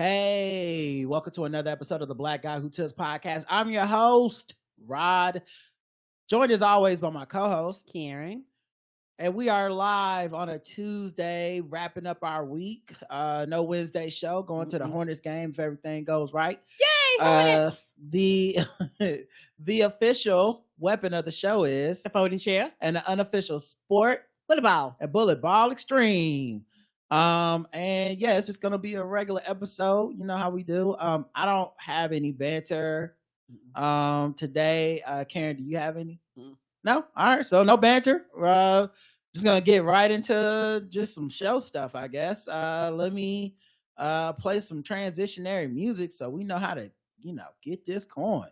Hey, welcome to another episode of the Black Guy Who Tips podcast. I'm your host, Rod, joined as always by my co-host, Karen. And we are live on a Tuesday, wrapping up our week. No Wednesday show, going to the Hornets game if everything goes right. Yay, Hornets! The official weapon of the show is the folding chair, and the unofficial sport, bullet ball. A bullet ball extreme. And yeah, it's just gonna be a regular episode. You know how we do. I don't have any banter today. Karen, do you have any? No? All right, so no banter. Just gonna get right into just some show stuff, I guess. Let me play some transitionary music so we know how to, get this going.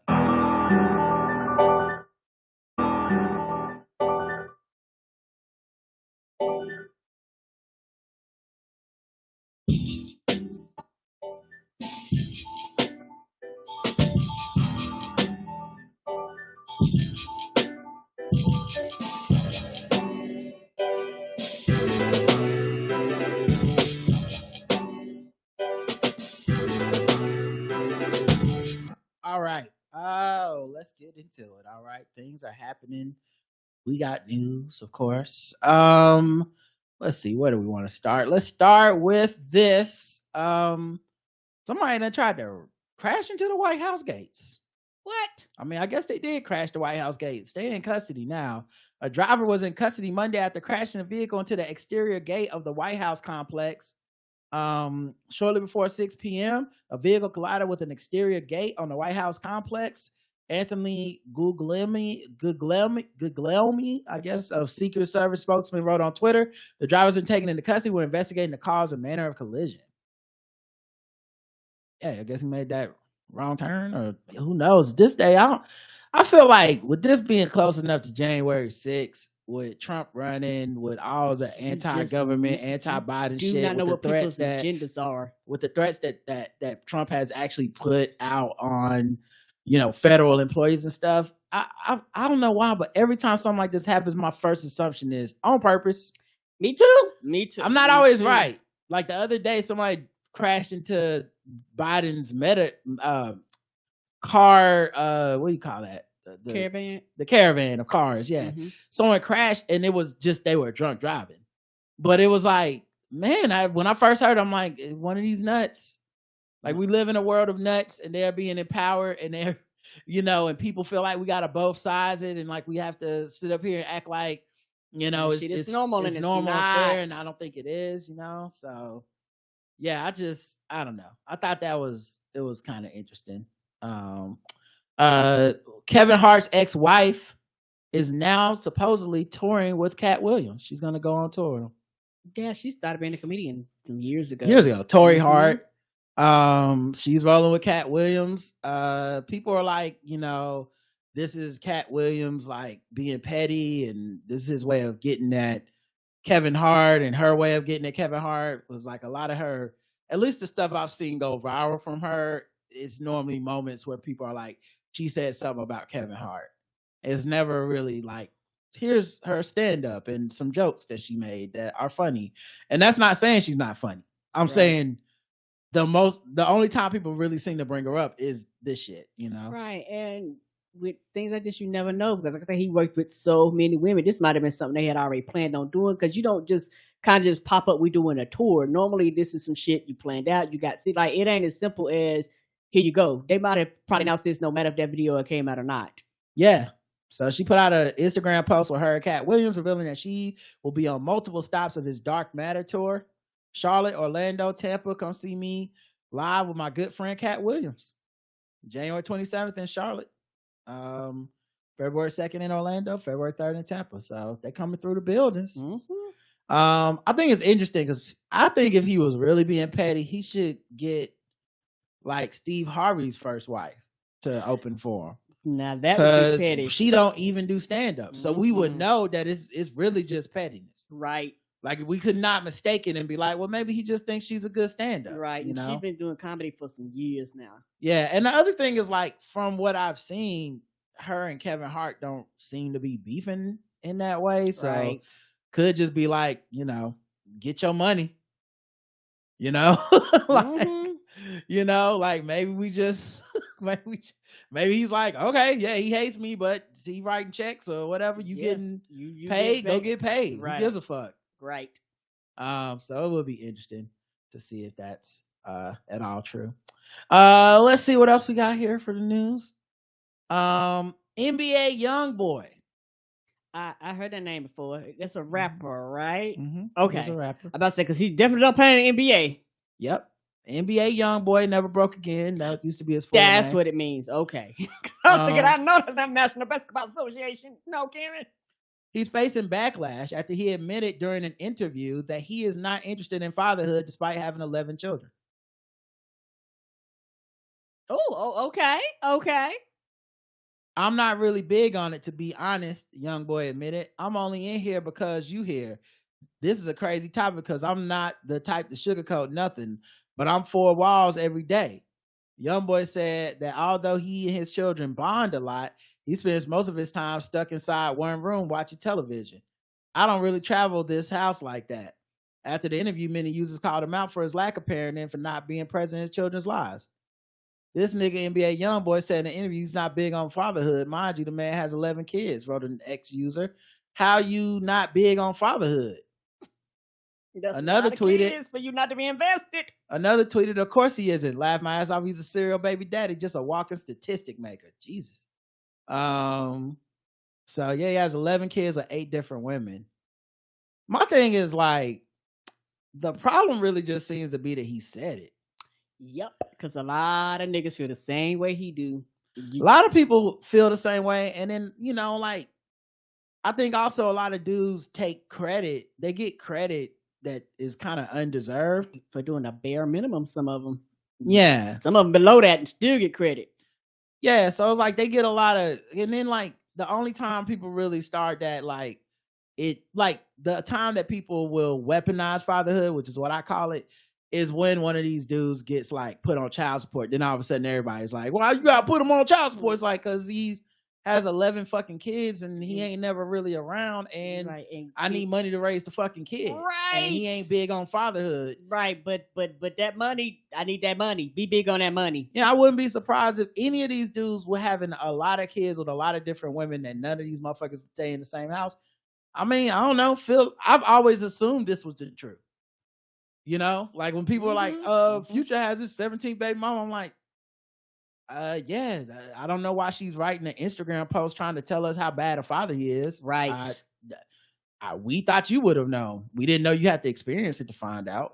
All right. Oh, let's get into it. All right. Things are happening. We got news, of course. Let's see. Where do we want to start? Let's start with this. Somebody that tried to crash into the White House gates. What? I mean, I guess they did crash the White House gates. They're in custody now. A driver was in custody Monday after crashing a vehicle into the exterior gate of the White House complex. Shortly before 6 p.m., a vehicle collided with an exterior gate on the White House complex. Anthony Guglielmi, I guess, of Secret Service spokesman wrote on Twitter, the driver's been taken into custody. We're investigating the cause and manner of collision. Yeah, I guess he made that wrong turn, or who knows. This day, I feel like with this being close enough to January 6th, with Trump running, with all the anti-government, anti-Biden shit, do not know what people's that agendas are, with the threats that Trump has actually put out on, federal employees and stuff. I don't know why, but every time something like this happens, my first assumption is on purpose. Me too. I'm not always right. Like the other day, somebody crashed into Biden's car. What do you call that? The caravan of cars. Yeah. Someone crashed and it was just, they were drunk driving, but it was like, man, when I first heard, I'm like, one of these nuts. Like, we live in a world of nuts and they're being empowered and they're, and people feel like we got to both sides it. And like, we have to sit up here and act like, it's normal, it's and normal it's fair, and I don't think it is, so yeah, I don't know. I thought it was kind of interesting. Kevin Hart's ex-wife is now supposedly touring with Katt Williams. She's gonna go on tour. Yeah, she started being a comedian years ago. Tory Hart. She's rolling with Katt Williams. People are like, this is Katt Williams like being petty, and this is his way of getting at Kevin Hart, and her way of getting at Kevin Hart was like a lot of her, at least the stuff I've seen go viral from her, is normally moments where people are like, she said something about Kevin Hart. It's never really like, here's her stand-up and some jokes that she made that are funny. And that's not saying she's not funny. I'm saying the only time people really seem to bring her up is this shit, Right. And with things like this, you never know, because like I said, he worked with so many women. This might have been something they had already planned on doing, because you don't just kind of just pop up, we doing a tour. Normally this is some shit you planned out. You got, like, it ain't as simple as, here you go. They might have probably announced this no matter if that video came out or not. Yeah. So she put out an Instagram post with her and Katt Williams, revealing that she will be on multiple stops of his Dark Matter tour. Charlotte, Orlando, Tampa. Come see me live with my good friend Katt Williams. January 27th in Charlotte. February 2nd in Orlando. February 3rd in Tampa. So they're coming through the buildings. I think it's interesting because I think if he was really being petty, he should get like Steve Harvey's first wife to open for him. Now that would be petty. She don't even do stand-up. So we would know that it's really just pettiness. Right. Like, we could not mistake it and be like, well, maybe he just thinks she's a good stand-up. Right. And she's been doing comedy for some years now. Yeah. And the other thing is, like, from what I've seen, her and Kevin Hart don't seem to be beefing in that way. So could just be like, get your money. Like, You know, like maybe we just maybe he's like, okay, yeah, he hates me, but he writing checks or whatever. You getting you paid, go get paid. Right. Who gives a fuck? Right. So it will be interesting to see if that's at all true. Let's see what else we got here for the news. NBA YoungBoy. I heard that name before. That's a rapper, right? Mm-hmm. Okay. He's a rapper. I'm about to say, because he definitely don't play in the NBA. Yep. NBA YoungBoy never broke again. That used to be his full That's name. what it means. Okay. I was thinking, I know that's not National Basketball Association. No, Karen. He's facing backlash after he admitted during an interview that he is not interested in fatherhood despite having 11 children. Oh, okay. Okay. I'm not really big on it, to be honest, YoungBoy admitted. I'm only in here because you here. This is a crazy topic because I'm not the type to sugarcoat nothing, but I'm 4 walls every day. YoungBoy said that although he and his children bond a lot, he spends most of his time stuck inside one room watching television. I don't really travel this house like that. After the interview, many users called him out for his lack of parenting and for not being present in his children's lives. This nigga NBA YoungBoy said in the interview he's not big on fatherhood. Mind you, the man has 11 kids, wrote an ex-user. How you not big on fatherhood? That's Another tweeted for you not to be invested. Another tweeted, of course he isn't. Laugh my ass off. He's a serial baby daddy, just a walking statistic maker. Jesus. So yeah, he has 11 kids with 8 different women. My thing is like, the problem really just seems to be that he said it. Yep, because a lot of niggas feel the same way he do. A lot of people feel the same way, and then like, I think also a lot of dudes take credit. They get credit that is kind of undeserved for doing a bare minimum. Some of them, yeah, some of them below that and still get credit. Yeah, so it's like they get a lot of, and then like the only time people really start that, like the time that people will weaponize fatherhood, which is what I call it, is when one of these dudes gets like put on child support. Then all of a sudden everybody's like, well, you gotta put him on child support. It's like, cause he has 11 fucking kids and he ain't never really around, and, right. And I need money to raise the fucking kid. Right. And he ain't big on fatherhood. Right, but that money, I need that money. Be big on that money. Yeah, I wouldn't be surprised if any of these dudes were having a lot of kids with a lot of different women and none of these motherfuckers stay in the same house. I mean, I don't know, Phil. I've always assumed this was the truth. Like when people are like, Future has his 17th baby mama, I'm like, yeah, I don't know why she's writing an Instagram post trying to tell us how bad a father he is. Right. We thought you would have known. We didn't know you had to experience it to find out,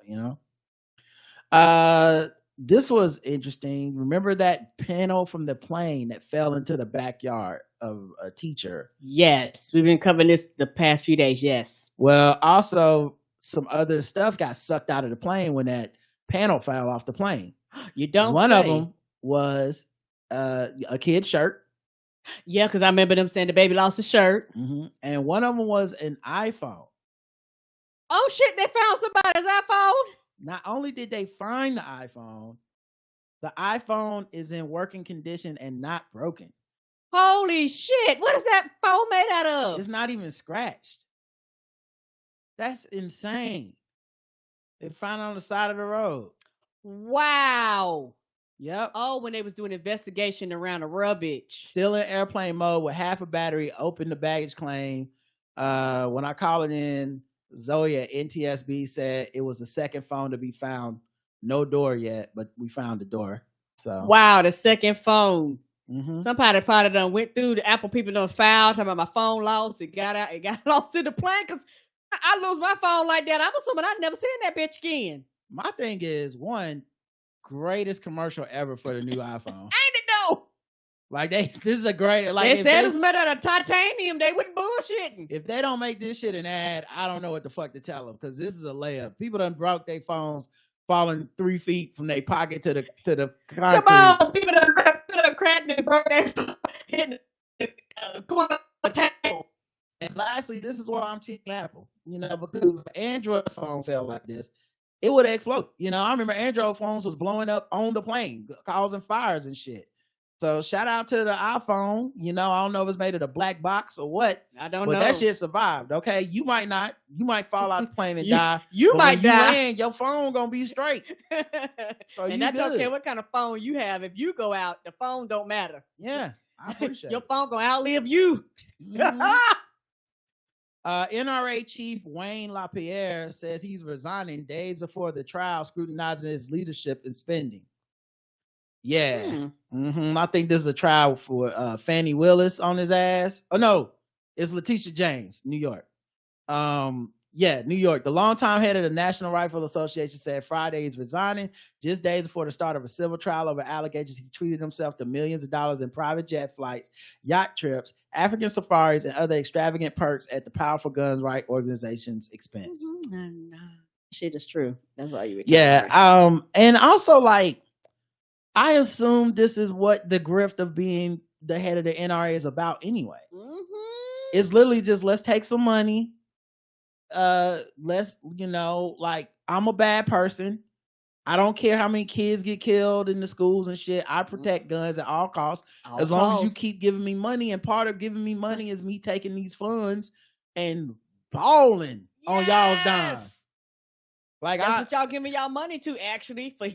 This was interesting. Remember that panel from the plane that fell into the backyard of a teacher? Yes. We've been covering this the past few days. Yes. Well, also some other stuff got sucked out of the plane when that panel fell off the plane. You don't One say. of them was a kid's shirt. Yeah, because I remember them saying the baby lost his shirt. Mm-hmm. And one of them was an iPhone. Oh, shit, they found somebody's iPhone? Not only did they find the iPhone is in working condition and not broken. Holy shit, what is that phone made out of? It's not even scratched. That's insane. They found it on the side of the road. Wow. Yep. Oh, when they was doing investigation around the rubbish. Still in airplane mode with half a battery, opened the baggage claim. When I called it in, Zoe at NTSB said it was the second phone to be found. No door yet, but we found the door. So wow, the second phone. Mm-hmm. Somebody probably done went through, the Apple people done filed, talking about my phone lost. It got out, it got lost in the plane because I lose my phone like that. I'm assuming I'd never seen that bitch again. My thing is, one, greatest commercial ever for the new iPhone. Ain't it though? Like this is a great. Like they said it's made out of titanium. They wouldn't bullshitting. If they don't make this shit an ad, I don't know what the fuck to tell them, because this is a layup. People done broke their phones, falling 3 feet from their pocket to the concrete. Come on, people done cracked and broke their hit the corner of the table. And lastly, this is why I'm Team Apple. Because if an Android phone fell like this, it would explode. I remember Android phones was blowing up on the plane, causing fires and shit. So shout out to the iPhone. You know, I don't know if it's made of a black box or what. I don't but know. that shit survived. Okay, you might not. You might fall out the plane and die. You but might when you die. land, your phone gonna be straight. So and you that don't good. care what kind of phone you have. If you go out, the phone don't matter. Yeah, I appreciate your it. phone gonna outlive you. NRA Chief Wayne LaPierre says he's resigning days before the trial, scrutinizing his leadership and spending. Yeah. I think this is a trial for Fannie Willis on his ass. Oh no, it's Letitia James, New York. Yeah, New York. The longtime head of the National Rifle Association said Friday he's resigning just days before the start of a civil trial over allegations he treated himself to millions of dollars in private jet flights, yacht trips, African safaris, and other extravagant perks at the powerful gun rights organization's expense. Shit is true. That's why you were and also like I assume this is what the grift of being the head of the NRA is about anyway. It's literally just let's take some money. Let's, you know, like I'm a bad person. I don't care how many kids get killed in the schools and shit. I protect guns at all costs. As long as you keep giving me money, and part of giving me money is me taking these funds and balling on y'all's dime. Like that's what y'all giving y'all money to, actually, for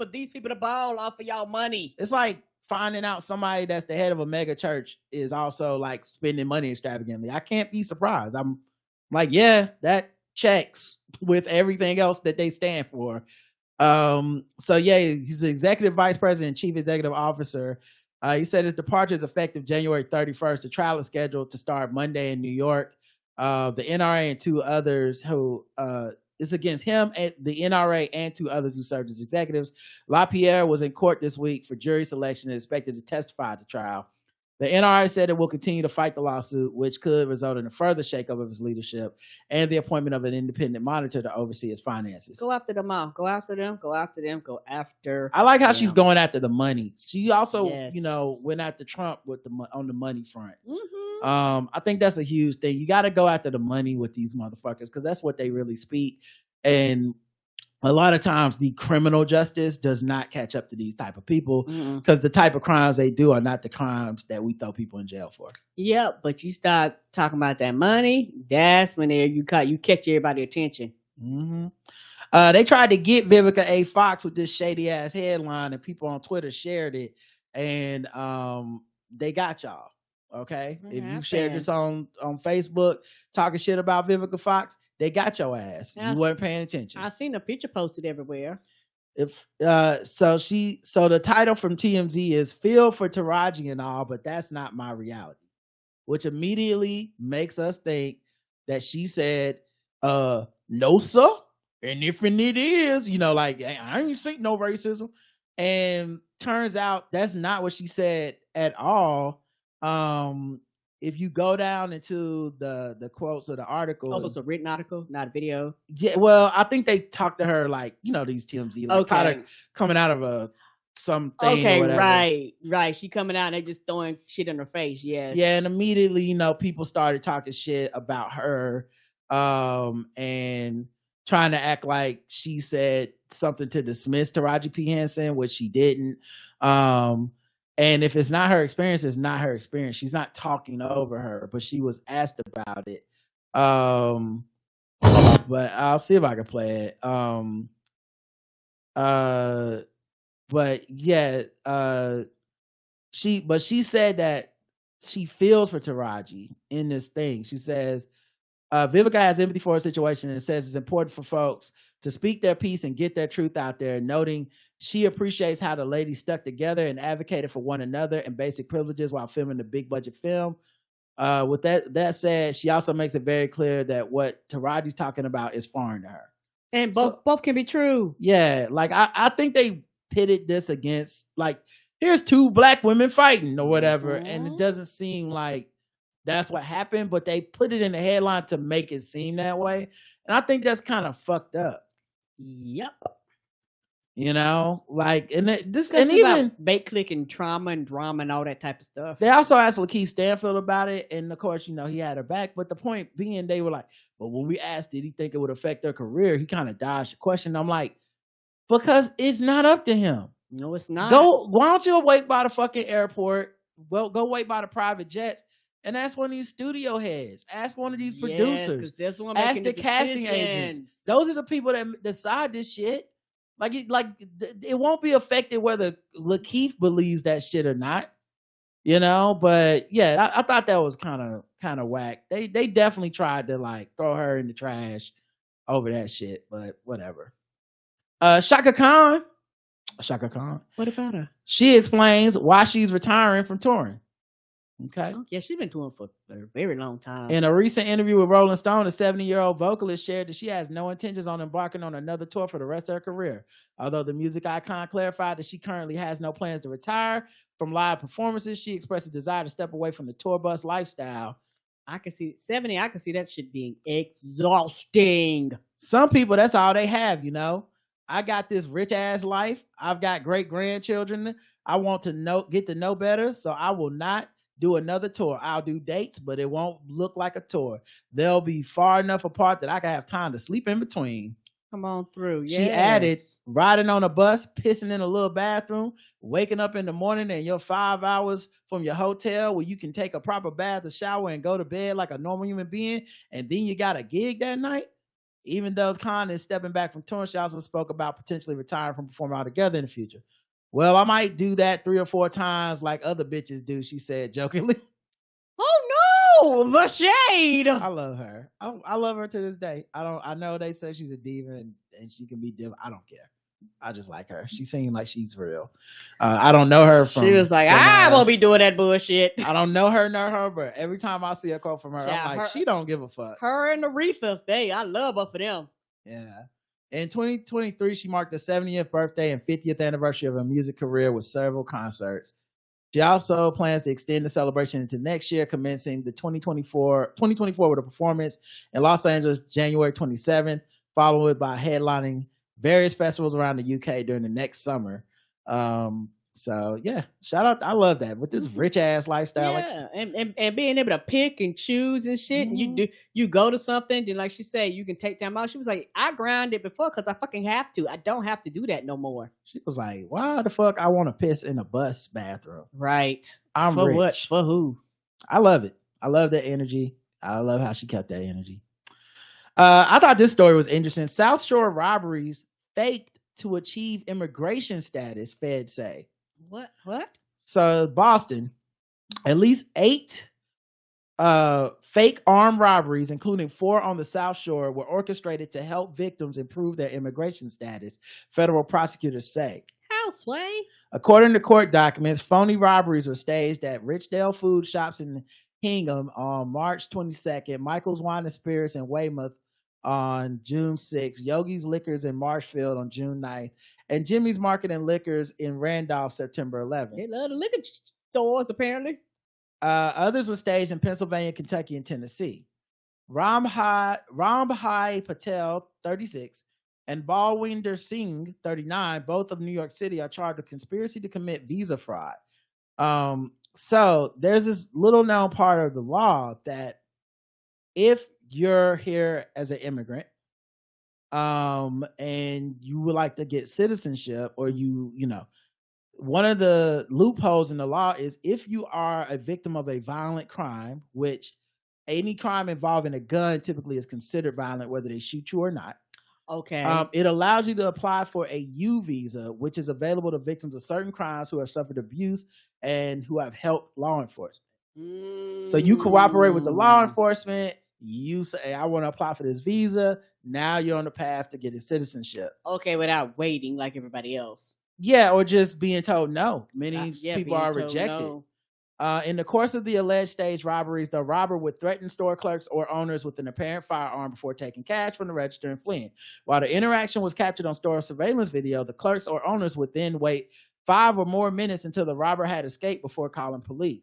these people to ball off of y'all money. It's like finding out somebody that's the head of a mega church is also like spending money extravagantly. I can't be surprised. I'm like, yeah, that checks with everything else that they stand for. So yeah, he's the executive vice president, chief executive officer. He said his departure is effective January 31st. The trial is scheduled to start Monday in New York. The NRA and two others who it's against him and the NRA and two others who served as executives. LaPierre was in court this week for jury selection and expected to testify at the trial. The NRA said it will continue to fight the lawsuit, which could result in a further shakeup of his leadership and the appointment of an independent monitor to oversee his finances. Go after them all. Go after them. Go after them. Go after. I like how she's going after the money. She also, you know, went after Trump with on the money front. I think that's a huge thing. You got to go after the money with these motherfuckers because that's what they really speak. And a lot of times the criminal justice does not catch up to these type of people because the type of crimes they do are not the crimes that we throw people in jail for. Yep, but you start talking about that money, that's when you catch everybody's attention. They tried to get Vivica A. Fox with this shady ass headline, and people on Twitter shared it, and they got y'all. Okay, if you shared this on Facebook talking shit about Vivica Fox, they got your ass. You weren't paying attention. I seen a picture posted everywhere. So the title from TMZ is "Feel for Taraji and all, but that's not my reality," which immediately makes us think that she said, "No, sir," and if it is, you know, like I ain't seen no racism, and turns out that's not what she said at all. If you go down into the quotes of the article, also it's a written article, not a video. Yeah, well, I think they talked to her like, you know, these TMZ, like kind of coming out of something. Okay, or whatever. right. She coming out and they just throwing shit in her face. Yes. Yeah, and immediately, you know, people started talking shit about her, and trying to act like she said something to dismiss Taraji P. Henson, which she didn't. And if it's not her experience, it's not her experience. She's not talking over her, but she was asked about it. But I'll see if I can play it. But yeah, she said that she feels for Taraji in this thing. She says, Vivica has empathy for a situation and says it's important for folks to speak their piece and get their truth out there, noting she appreciates how the ladies stuck together and advocated for one another and basic privileges while filming the big budget film. With that said, she also makes it very clear that what Taraji's talking about is foreign to her. And both can be true. Yeah, like I think they pitted this against, like, here's two black women fighting or whatever, and it doesn't seem like that's what happened, but they put it in the headline to make it seem that way. And I think that's kind of fucked up. Yep. You know, like, and this, and even bait clicking trauma and drama and all that type of stuff. They also asked Lakeith Stanfield about it, and of course, you know, he had her back. But the point being, they were like, "But when we asked, did he think it would affect their career?" He kind of dodged the question. I'm like, because it's not up to him. No, it's not. Why don't you wait by the fucking airport? Well, go wait by the private jets and ask one of these studio heads. Ask one of these producers. Ask the casting agents. Those are the people that decide this shit. It won't be affected whether Lakeith believes that shit or not. But yeah, I thought that was kind of whack. They definitely tried to throw her in the trash over that shit, but whatever. Shaka Khan. What about her? She explains why she's retiring from touring. Okay. Oh, yeah, she's been touring for a very long time. In a recent interview with Rolling Stone, the 70-year-old vocalist shared that she has no intentions on embarking on another tour for the rest of her career. Although the music icon clarified that she currently has no plans to retire from live performances, she expressed a desire to step away from the tour bus lifestyle. I can see 70. I can see that shit being exhausting. Some people, that's all they have, I got this rich ass life. I've got great grandchildren. I want to get to know better, so I will not do another tour. I'll do dates, but it won't look like a tour. They'll be far enough apart that I can have time to sleep in between. Come on through. Yes. She added, riding on a bus, pissing in a little bathroom, waking up in the morning and you're 5 hours from your hotel where you can take a proper bath, a shower, and go to bed like a normal human being, and then you got a gig that night. Even though Khan is stepping back from touring, she also spoke about potentially retiring from performing altogether in the future. Well, I might do that 3 or 4 times like other bitches do, she said jokingly. Oh no, the shade. I love her. I love her to this day. I know they say she's a diva and she can be diva. I don't care. I just like her. She seemed like she's real. I don't know her from. She was like, I won't be doing that bullshit. I don't know her nor her, but every time I see a quote from her, I'm like, she don't give a fuck. Her and Aretha, I love both of them. Yeah. In 2023, she marked the 70th birthday and 50th anniversary of her music career with several concerts. She also plans to extend the celebration into next year, commencing the 2024 with a performance in Los Angeles, January 27th, followed by headlining various festivals around the UK during the next summer. So yeah, shout out. I love that with this rich ass lifestyle. Yeah, and being able to pick and choose and shit. Mm-hmm. And you go to something, and like she said, you can take time out. She was like, I grinded before because I fucking have to. I don't have to do that no more. She was like, why the fuck I want to piss in a bus bathroom? Right. I'm for rich. What? For who? I love it. I love that energy. I love how she kept that energy. I thought this story was interesting. South Shore robberies faked to achieve immigration status, feds say. What? So Boston, at least 8 fake armed robberies, including 4 on the South Shore, were orchestrated to help victims improve their immigration status, federal prosecutors say. How, Sway? According to court documents, phony robberies were staged at Richdale Food Shops in Hingham on March 22nd, Michael's Wine and Spirits in Weymouth on June 6th, Yogi's Liquors in Marshfield on June 9th, and Jimmy's Market and Liquors in Randolph September 11th. They love the liquor stores, apparently. Others were staged in Pennsylvania, Kentucky, and Tennessee. Rambhai Patel, 36, and Balwinder Singh, 39, both of New York City, are charged with conspiracy to commit visa fraud. So there's this little known part of the law that if you're here as an immigrant, and you would like to get citizenship, or one of the loopholes in the law is if you are a victim of a violent crime, which any crime involving a gun typically is considered violent, whether they shoot you or not. Okay. It allows you to apply for a U visa, which is available to victims of certain crimes who have suffered abuse and who have helped law enforcement. So you cooperate with the law enforcement. You say, I want to apply for this visa. Now you're on the path to getting citizenship. Okay, without waiting like everybody else. Yeah, or just being told no. Many people are rejected. No. In the course of the alleged staged robberies, the robber would threaten store clerks or owners with an apparent firearm before taking cash from the register and fleeing. While the interaction was captured on store surveillance video, the clerks or owners would then wait 5 or more minutes until the robber had escaped before calling police.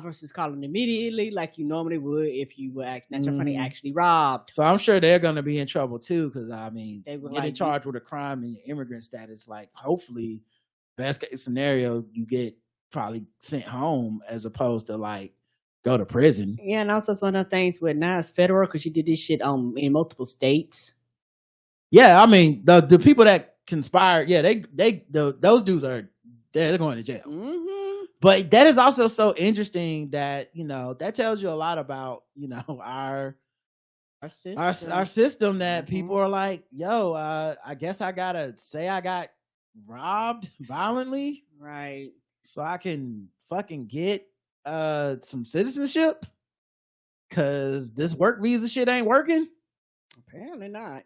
Versus calling immediately like you normally would if you were actually robbed. So I'm sure they're going to be in trouble too, because they were getting charged with a crime and your immigrant status. Like, hopefully, best case scenario, you get probably sent home as opposed to go to prison. Yeah, and also it's one of the things with now it's federal because you did this shit in multiple states. Yeah, I mean the people that conspired. Yeah, those dudes are they're going to jail. Mm-hmm. But that is also so interesting that, you know, that tells you a lot about, you know, our system that people are like, yo, I guess I gotta say I got robbed violently, right? So I can fucking get some citizenship, cause this work visa shit ain't working. Apparently not.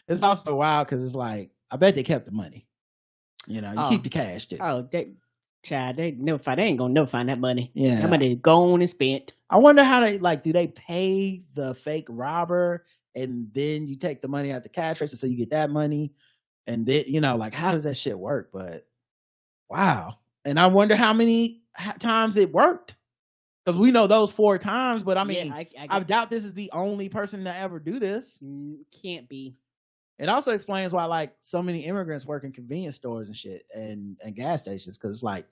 It's also wild because it's like, I bet they kept the money. You know, you keep the cash too. Oh, they never find. They ain't gonna never find that money. Yeah, that money is gone and spent. I wonder how they do they pay the fake robber and then you take the money out the cash register so you get that money, and then, you know, like, how does that shit work? But wow, and I wonder how many times it worked, because we know those 4 times, but I mean, I doubt this is the only person to ever do this. Can't be. It also explains why, like, so many immigrants work in convenience stores and shit and gas stations, because it's like,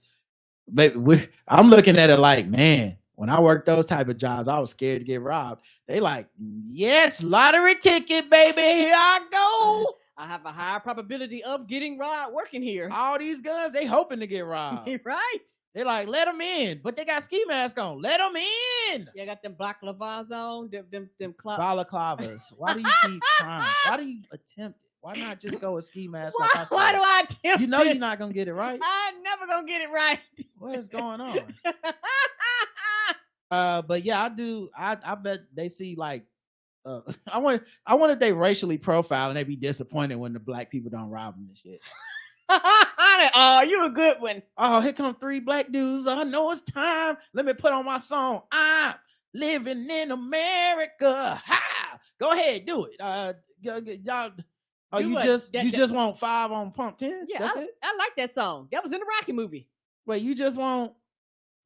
I'm looking at it like, man, when I worked those type of jobs, I was scared to get robbed. They like, yes, lottery ticket, baby, here I go. I have a higher probability of getting robbed working here. All these guns, they hoping to get robbed. Right. They're like, let them in, but they got ski masks on. Let them in. Yeah, got them balaclavas on. Them balaclavas. Why do you keep trying? Why do you attempt it? Why not just go with ski mask? Why do I attempt? You know you're not gonna get it right. I'm never gonna get it right. What is going on? But yeah, I do. I bet they see, like, I wonder if they racially profile and they be disappointed when the black people don't rob them and shit. Oh, you a good one. Oh, here come 3 black dudes. I know it's time. Let me put on my song. I'm living in America. Ha! Go ahead, do it. Y'all. Oh, you just want 5 on pump 10? Yeah, that's it. I like that song. That was in the Rocky movie. Wait, you just want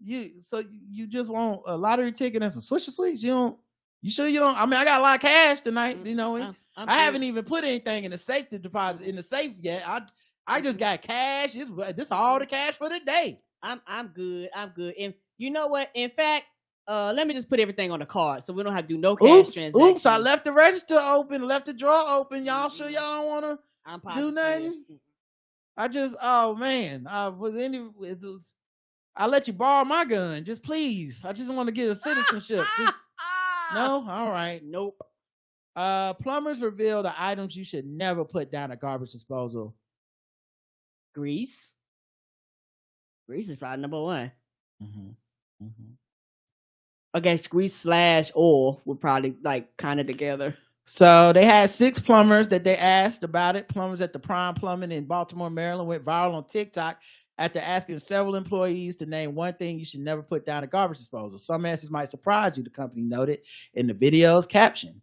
a lottery ticket and some Swisher Sweets? You sure you don't? I mean, I got a lot of cash tonight. You know, I haven't even put anything in the safe to deposit in the safe yet. I just got cash. This is all the cash for the day. I'm good. And you know what? In fact, let me just put everything on the card so we don't have to do no cash transactions. Oops, I left the register open, left the drawer open. Y'all sure y'all don't want to do nothing? Oh man, I let you borrow my gun. Just please. I just want to get a citizenship. No? All right. Nope. Plumbers reveal the items you should never put down at garbage disposal. Grease. Grease is probably number 1. Mm-hmm. Mm-hmm. I guess grease / oil would probably like kind of together. So they had 6 plumbers that they asked about it. Plumbers at the Prime Plumbing in Baltimore, Maryland went viral on TikTok after asking several employees to name one thing you should never put down at garbage disposal. Some answers might surprise you, the company noted in the video's caption.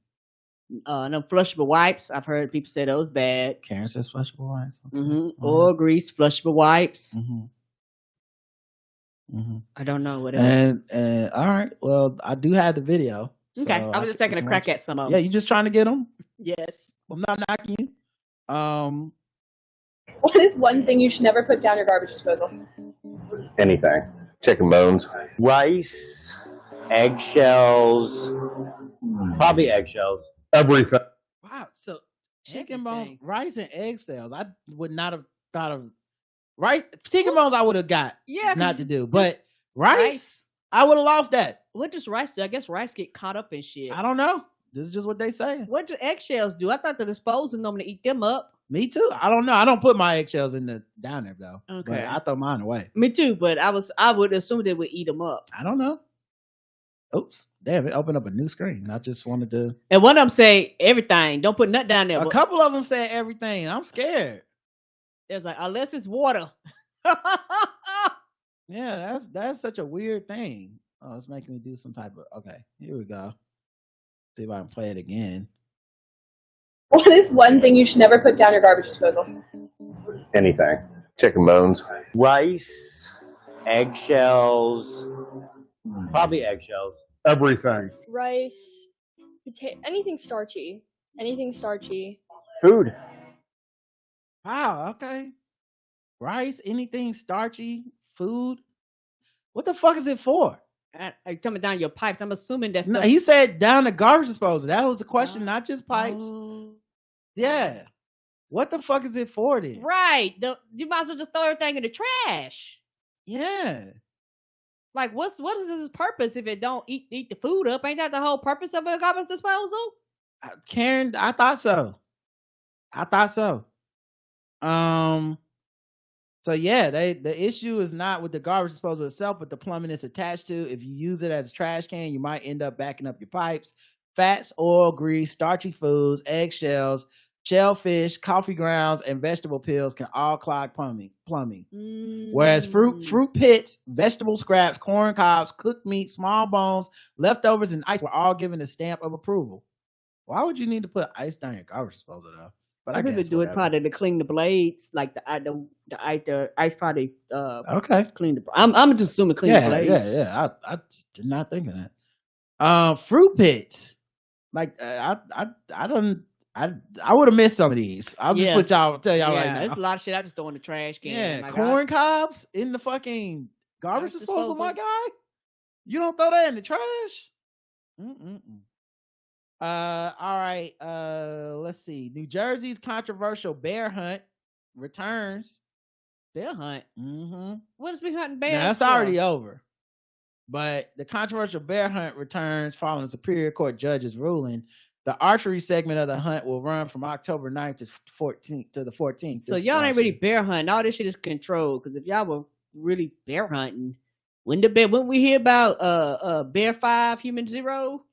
No flushable wipes. I've heard people say those bad. Karen says flushable wipes. Okay. Mm-hmm. Oil, grease, flushable wipes. Mm-hmm. Mm-hmm. I don't know what else. And all right, well, I do have the video. Okay, so I was just taking a crack at some of them. Yeah, you just trying to get them? Yes. I'm not knocking you. What is one thing you should never put down your garbage disposal? Anything. Chicken bones. Rice, eggshells, probably eggshells. Everything. Wow, so chicken bones, rice, and eggshells. I would not have thought of rice. Chicken bones I would have got not to do, but rice, I would have lost that. What does rice do? I guess rice get caught up in shit. I don't know. This is just what they say. What do eggshells do? I thought the disposal normally eat them up. Me too. I don't know. I don't put my eggshells down there though. Okay. But I throw mine away. Me too, but I would assume they would eat them up. I don't know. Oops. Damn, it opened up a new screen. I just wanted to. And one of them say everything. Don't put nothing down there. A couple of them said everything. I'm scared. It's like, unless it's water. Yeah, that's such a weird thing. Oh, it's making me do some type of. Okay, here we go. See if I can play it again. What is one thing you should never put down your garbage disposal? Anything. Chicken bones. Rice, eggshells, probably eggshells. Everything. Rice, anything starchy. Anything starchy. Food. Wow, okay. Rice, anything starchy, food. What the fuck is it for? Coming down your pipes. I'm assuming that's no. He said down the garbage disposal. That was the question, not just pipes. Yeah. What the fuck is it for then? Right. You might as well just throw everything in the trash. Yeah. Like, what is its purpose if it don't eat the food up? Ain't that the whole purpose of a garbage disposal? Karen, I thought so. So yeah, the issue is not with the garbage disposal itself, but the plumbing it's attached to. If you use it as a trash can, you might end up backing up your pipes. Fats, oil, grease, starchy foods, eggshells, shellfish, coffee grounds, and vegetable peels can all clog plumbing. Whereas fruit pits, vegetable scraps, corn cobs, cooked meat, small bones, leftovers, and ice were all given a stamp of approval. Why would you need to put ice down your garbage disposal though? But I people do it probably to clean the blades, like the ice probably okay. Clean the. I'm just assuming clean the blades. Yeah. I did not think of that. Fruit pits, like I would have missed some of these. I'll just tell y'all right now. There's a lot of shit I just throw in the trash can. Yeah, corn cobs in the fucking garbage disposal, my guy. You don't throw that in the trash. All right. Let's see. New Jersey's controversial bear hunt returns. Bear hunt. Mm-hmm. What is we hunting bears? Now, that's already over. But the controversial bear hunt returns following the Superior Court judge's ruling. The archery segment of the hunt will run from October 9th to the 14th. So y'all ain't really bear hunting. All this shit is controlled. Because if y'all were really bear hunting, wouldn't we hear about Bear 5, Human 0?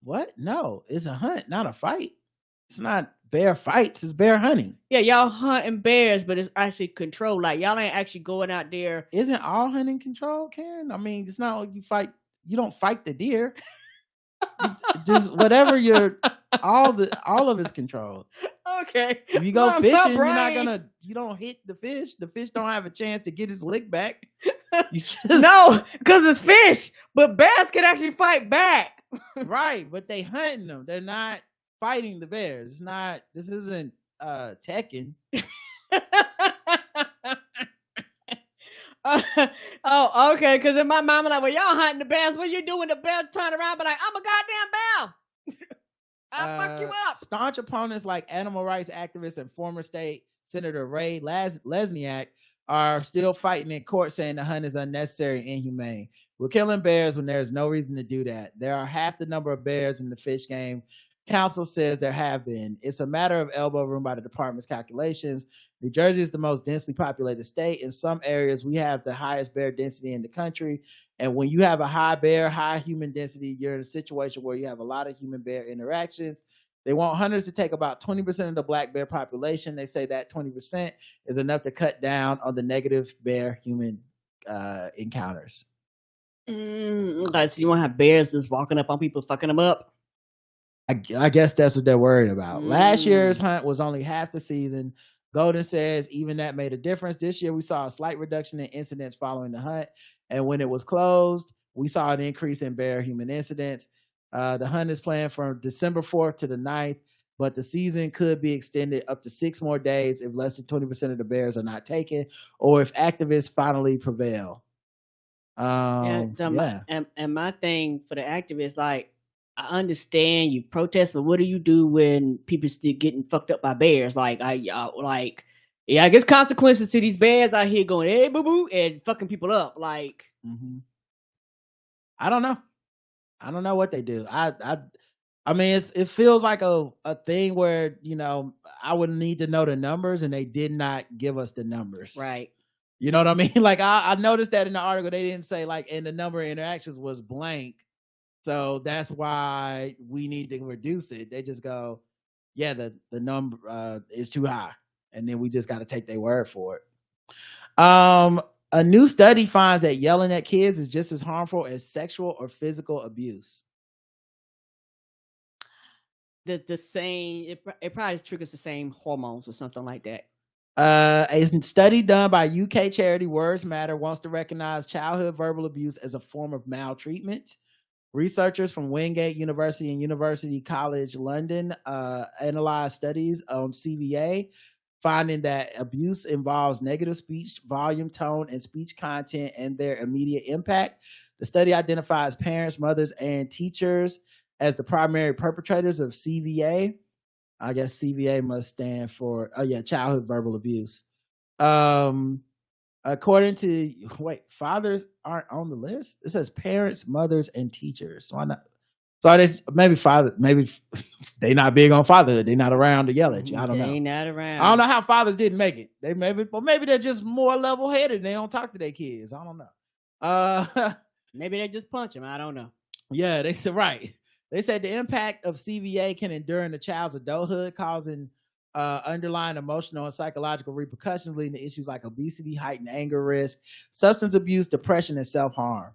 What? No, it's a hunt, not a fight. It's not bear fights, it's bear hunting. Yeah, y'all hunting bears, but it's actually controlled. Like y'all ain't actually going out there. Isn't all hunting controlled, Karen? I mean, it's not like you don't fight the deer. Just whatever all of it's controlled. Okay. If you go fishing, you don't hit the fish. The fish don't have a chance to get his lick back. No, because it's fish. But bears can actually fight back. Right, but they hunting them. They're not fighting the bears. This isn't Tekken. Oh, okay. Because in my mind, I'm like, well, y'all hunting the bears. What you doing? The bears turn around, but like, I'm a goddamn bear. I'll fuck you up. Staunch opponents like animal rights activist and former state Senator Ray Lesniak are still fighting in court, saying the hunt is unnecessary and inhumane. We're killing bears when there's no reason to do that. There are half the number of bears in the fish game. Council says there have been. It's a matter of elbow room by the department's calculations. New Jersey is the most densely populated state. In some areas, we have the highest bear density in the country. And when you have a high human density, you're in a situation where you have a lot of human-bear interactions. They want hunters to take about 20% of the black bear population. They say that 20% is enough to cut down on the negative bear-human encounters. So you want to have bears just walking up on people, fucking them up? I guess that's what they're worried about. Last year's hunt was only half the season. Golden says even that made a difference. This year, we saw a slight reduction in incidents following the hunt. And when it was closed, we saw an increase in bear-human incidents. The hunt is planned from December 4th to the 9th, but the season could be extended up to 6 more days if less than 20% of the bears are not taken or if activists finally prevail. And my thing for the activists, like, I understand you protest, but what do you do when people still getting fucked up by bears? Like, I guess consequences to these bears out here going, hey, boo boo, and fucking people up. Like, I don't know what they do. I mean, it feels like a thing where, you know, I would need to know the numbers, and they did not give us the numbers. Right. You know what I mean? Like, I noticed that in the article, they didn't say, like, and the number of interactions was blank. So that's why we need to reduce it. They just go, yeah, the number is too high. And then we just got to take their word for it. A new study finds that yelling at kids is just as harmful as sexual or physical abuse. The same, it probably triggers the same hormones or something like that. A study done by UK charity Words Matter wants to recognize childhood verbal abuse as a form of maltreatment. Researchers from Wingate University and University College London analyzed studies on CVA, finding that abuse involves negative speech, volume, tone, and speech content and their immediate impact. The study identifies parents, mothers, and teachers as the primary perpetrators of CVA. I guess CVA must stand for childhood verbal abuse. According to fathers aren't on the list. It says parents, mothers, and teachers. Why not? So maybe they not big on fatherhood. They not around to yell at you. I don't know. They not around. I don't know how fathers didn't make it. Maybe they're just more level headed. They don't talk to their kids. I don't know. Maybe they just punch them. I don't know. Yeah, they said right. They said the impact of CVA can endure in the child's adulthood, causing underlying emotional and psychological repercussions, leading to issues like obesity, heightened anger risk, substance abuse, depression, and self-harm.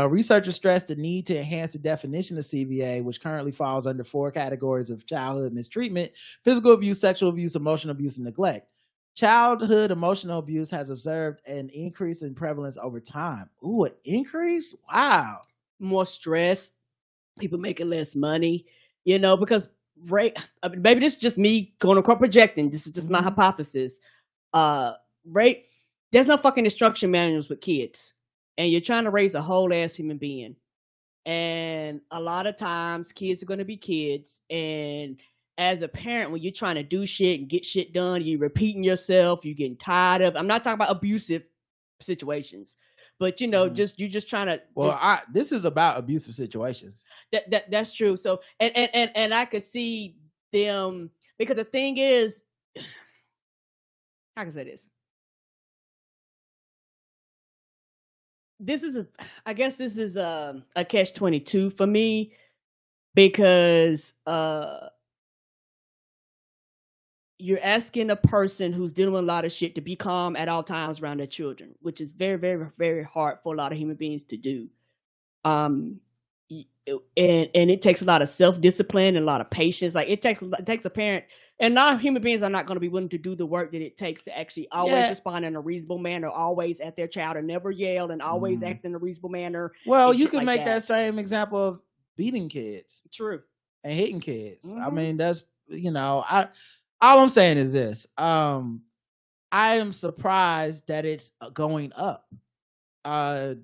Researchers stressed the need to enhance the definition of CVA, which currently falls under 4 categories of childhood mistreatment: physical abuse, sexual abuse, emotional abuse, and neglect. Childhood emotional abuse has observed an increase in prevalence over time. Ooh, an increase? Wow. More stress, people making less money, because maybe this is just me going to projecting. This is just my hypothesis. There's no fucking instruction manuals with kids, and you're trying to raise a whole ass human being. And a lot of times kids are going to be kids. And as a parent, when you're trying to do shit and get shit done, you're repeating yourself, you're getting tired of, I'm not talking about abusive situations, but you're just trying to. Well, this is about abusive situations. That's true. So, and I could see them, because the thing is, how can I say this? I guess this is a catch-22 for me, because you're asking a person who's dealing with a lot of shit to be calm at all times around their children, which is very, very, very hard for a lot of human beings to do. And it takes a lot of self-discipline and a lot of patience. Like it takes a parent, and a lot of human beings are not going to be willing to do the work that it takes to actually always respond in a reasonable manner, always at their child, and never yell, and always act in a reasonable manner. Well, you can make that same example of beating kids. True. And hitting kids. I mean, that's, all I'm saying is this. I am surprised that it's going up. I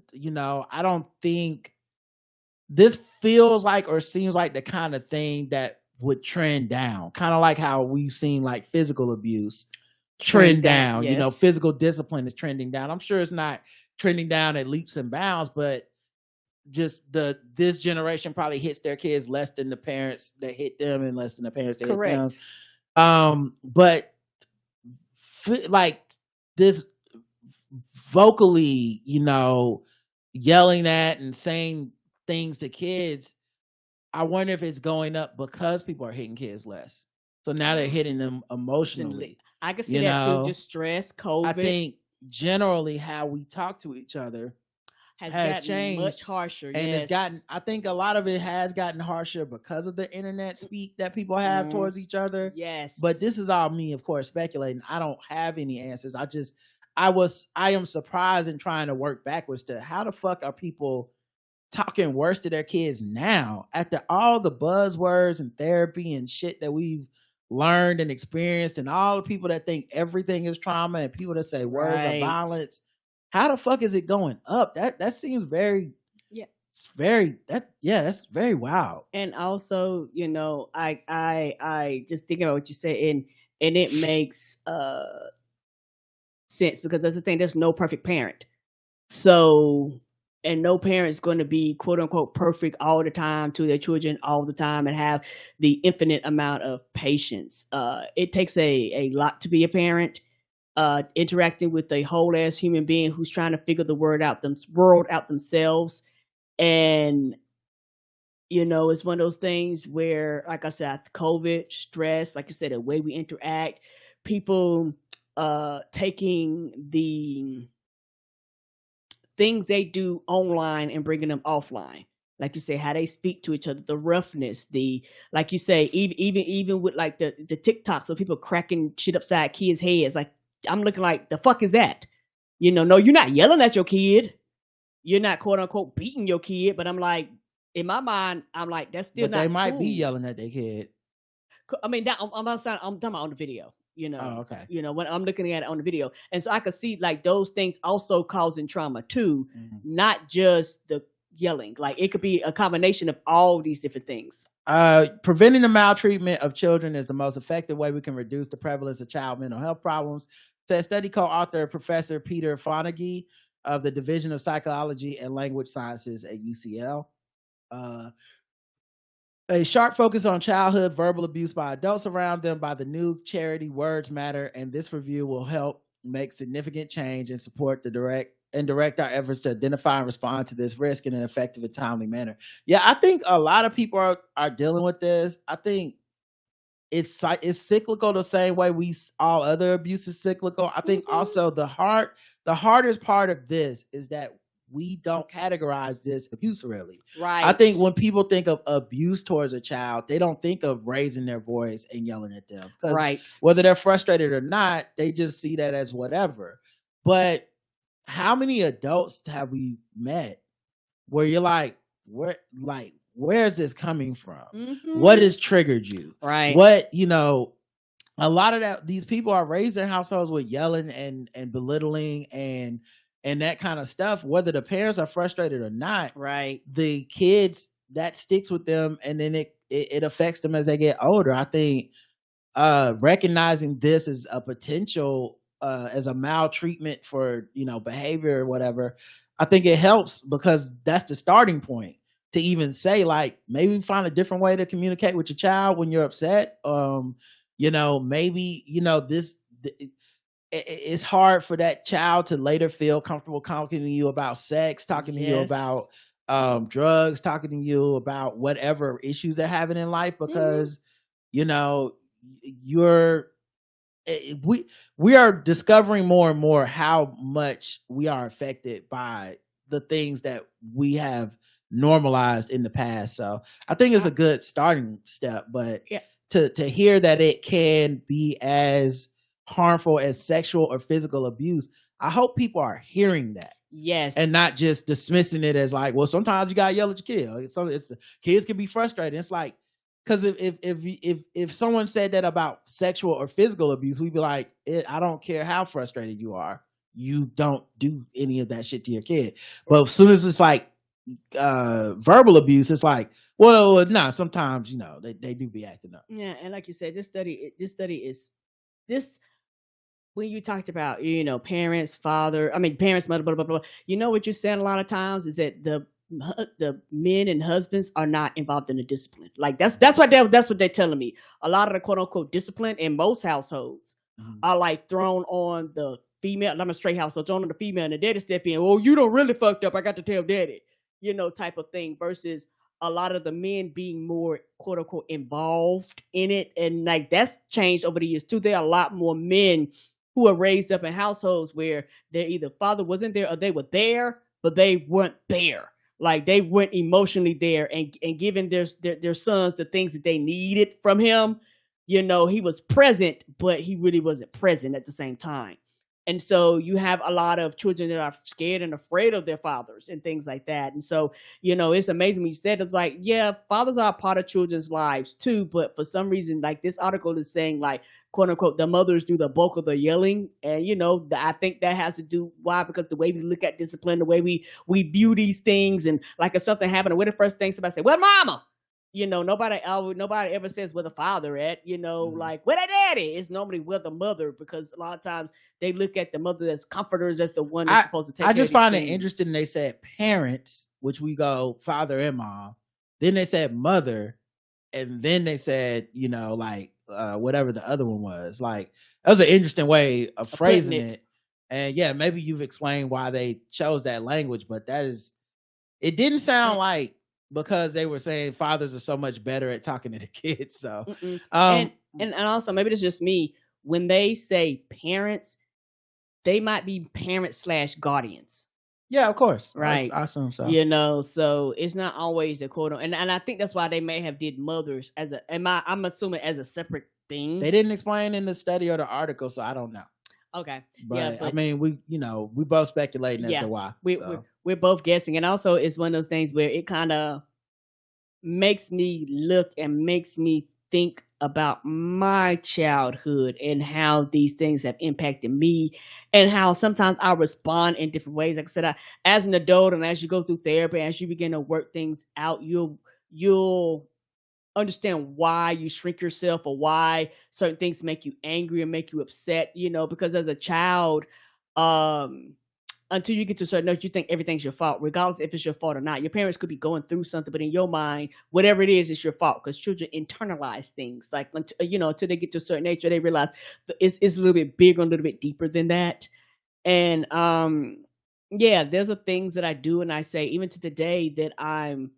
don't think this feels like or seems like the kind of thing that would trend down. Kind of like how we've seen like physical abuse trend down. Yes. Physical discipline is trending down. I'm sure it's not trending down at leaps and bounds, but just this generation probably hits their kids less than the parents that hit them, and less than the parents that hit them. But like this vocally, yelling at and saying things to kids, I wonder if it's going up because people are hitting kids less. So now they're hitting them emotionally. I can see that too. Just stress, COVID. I think generally how we talk to each other has changed, much harsher, and it's gotten. I think a lot of it has gotten harsher because of the internet speak that people have towards each other. Yes, but this is all me, of course, speculating. I don't have any answers. I am surprised and trying to work backwards to how the fuck are people talking worse to their kids now after all the buzzwords and therapy and shit that we've learned and experienced, and all the people that think everything is trauma and people that say words of violence. How the fuck is it going up? That seems very, it's very, that's very wild. And also, I just think about what you said, and it makes sense, because that's the thing. There's no perfect parent. So, and no parent's going to be quote unquote perfect all the time to their children all the time and have the infinite amount of patience. It takes a lot to be a parent. Interacting with a whole ass human being who's trying to figure the world out themselves. And, it's one of those things where, like I said, COVID, stress, like you said, the way we interact, people taking the things they do online and bringing them offline. Like you say, how they speak to each other, the roughness, like you say, even with like the TikToks, so people cracking shit upside kids' heads, like, I'm looking like, the fuck is that? No, you're not yelling at your kid. You're not quote unquote beating your kid. But I'm like, in my mind, I'm like, that's still but not they might cool. be yelling at their kid. I mean, I'm talking about on the video. Oh, okay. When I'm looking at it on the video, and so I could see like those things also causing trauma too, not just the yelling. Like it could be a combination of all these different things. Preventing the maltreatment of children is the most effective way we can reduce the prevalence of child mental health problems, said study co-author Professor Peter Fonagy of the Division of Psychology and Language Sciences at UCL. A sharp focus on childhood verbal abuse by adults around them by the new charity Words Matter, and this review will help make significant change and support the direct our efforts to identify and respond to this risk in an effective and timely manner. Yeah, I think a lot of people are dealing with this. I think it's cyclical the same way all other abuse is cyclical. I think also the hardest part of this is that we don't categorize this abuse really. Right. I think when people think of abuse towards a child, they don't think of raising their voice and yelling at them. Right. Whether they're frustrated or not, they just see that as whatever. But how many adults have we met where you're like, where is this coming from? Mm-hmm. What has triggered you? Right. What, a lot of these people are raised in households with yelling and belittling and that kind of stuff, whether the parents are frustrated or not. Right. The kids, that sticks with them, and then it affects them as they get older. I think recognizing this as a potential as a maltreatment for behavior or whatever, I think it helps because that's the starting point to even say, like, maybe find a different way to communicate with your child when you're upset. Maybe it's hard for that child to later feel comfortable talking to you about sex, talking to you about drugs, talking to you about whatever issues they're having in life, because we are discovering more and more how much we are affected by the things that we have normalized in the past. So I think it's a good starting step, but to hear that it can be as harmful as sexual or physical abuse, I hope people are hearing that. Yes. And not just dismissing it as like, well, sometimes you gotta yell at your kid. It's kids can be frustrated. It's like, because if someone said that about sexual or physical abuse, we'd be like, I don't care how frustrated you are, you don't do any of that shit to your kid. But as soon as it's like verbal abuse, it's like, well, no, sometimes they do be acting up. Yeah, and like you said, this study is when you talked about parents, parents, mother, blah blah blah. What you're saying a lot of times is that the men and husbands are not involved in the discipline. Like that's what they're telling me. A lot of the quote unquote discipline in most households are like thrown on the female. I'm a straight household, thrown on the female, and the daddy step in. Oh, you don't really fucked up. I got to tell daddy, type of thing. Versus a lot of the men being more quote unquote involved in it, and like that's changed over the years too. There are a lot more men who are raised up in households where their either father wasn't there or they were there, but they weren't there. Like they weren't emotionally there and giving their sons the things that they needed from him. He was present, but he really wasn't present at the same time. And so you have a lot of children that are scared and afraid of their fathers and things like that. And so, it's amazing when you said, it's like, yeah, fathers are a part of children's lives too. But for some reason, like this article is saying, like, quote unquote, the mothers do the bulk of the yelling. And, I think that has to do, why? Because the way we look at discipline, the way we view these things. And like if something happened, what the first thing somebody say, well, mama. Nobody ever says where the father at, like where the daddy. It's normally where the mother, because a lot of times they look at the mother as comforters, as the one that's supposed to take care of these things. I just find it interesting. They said parents, which we go father and mom. Then they said mother, and then they said, whatever the other one was. Like that was an interesting way of phrasing it. And yeah, maybe you've explained why they chose that language, but it didn't sound like because they were saying fathers are so much better at talking to the kids. So, and also maybe it's just me. When they say parents, they might be parents / guardians. Yeah, of course. Right. I assume so. So it's not always the quote. And I think that's why they may have did mothers as I'm assuming as a separate thing. They didn't explain in the study or the article, so I don't know. Okay. But I mean, we both speculating as to why. We're both guessing. And also it's one of those things where it kind of makes me look and makes me think about my childhood and how these things have impacted me, and how sometimes I respond in different ways. Like I said, as an adult and as you go through therapy, as you begin to work things out, you'll understand why you shrink yourself or why certain things make you angry and make you upset, because as a child, until you get to a certain age, you think everything's your fault, regardless if it's your fault or not. Your parents could be going through something, but in your mind, whatever it is, it's your fault, because children internalize things like, until they get to a certain age where they realize it's a little bit bigger, a little bit deeper than that. And yeah, there's things that I do and I say even to today that I'm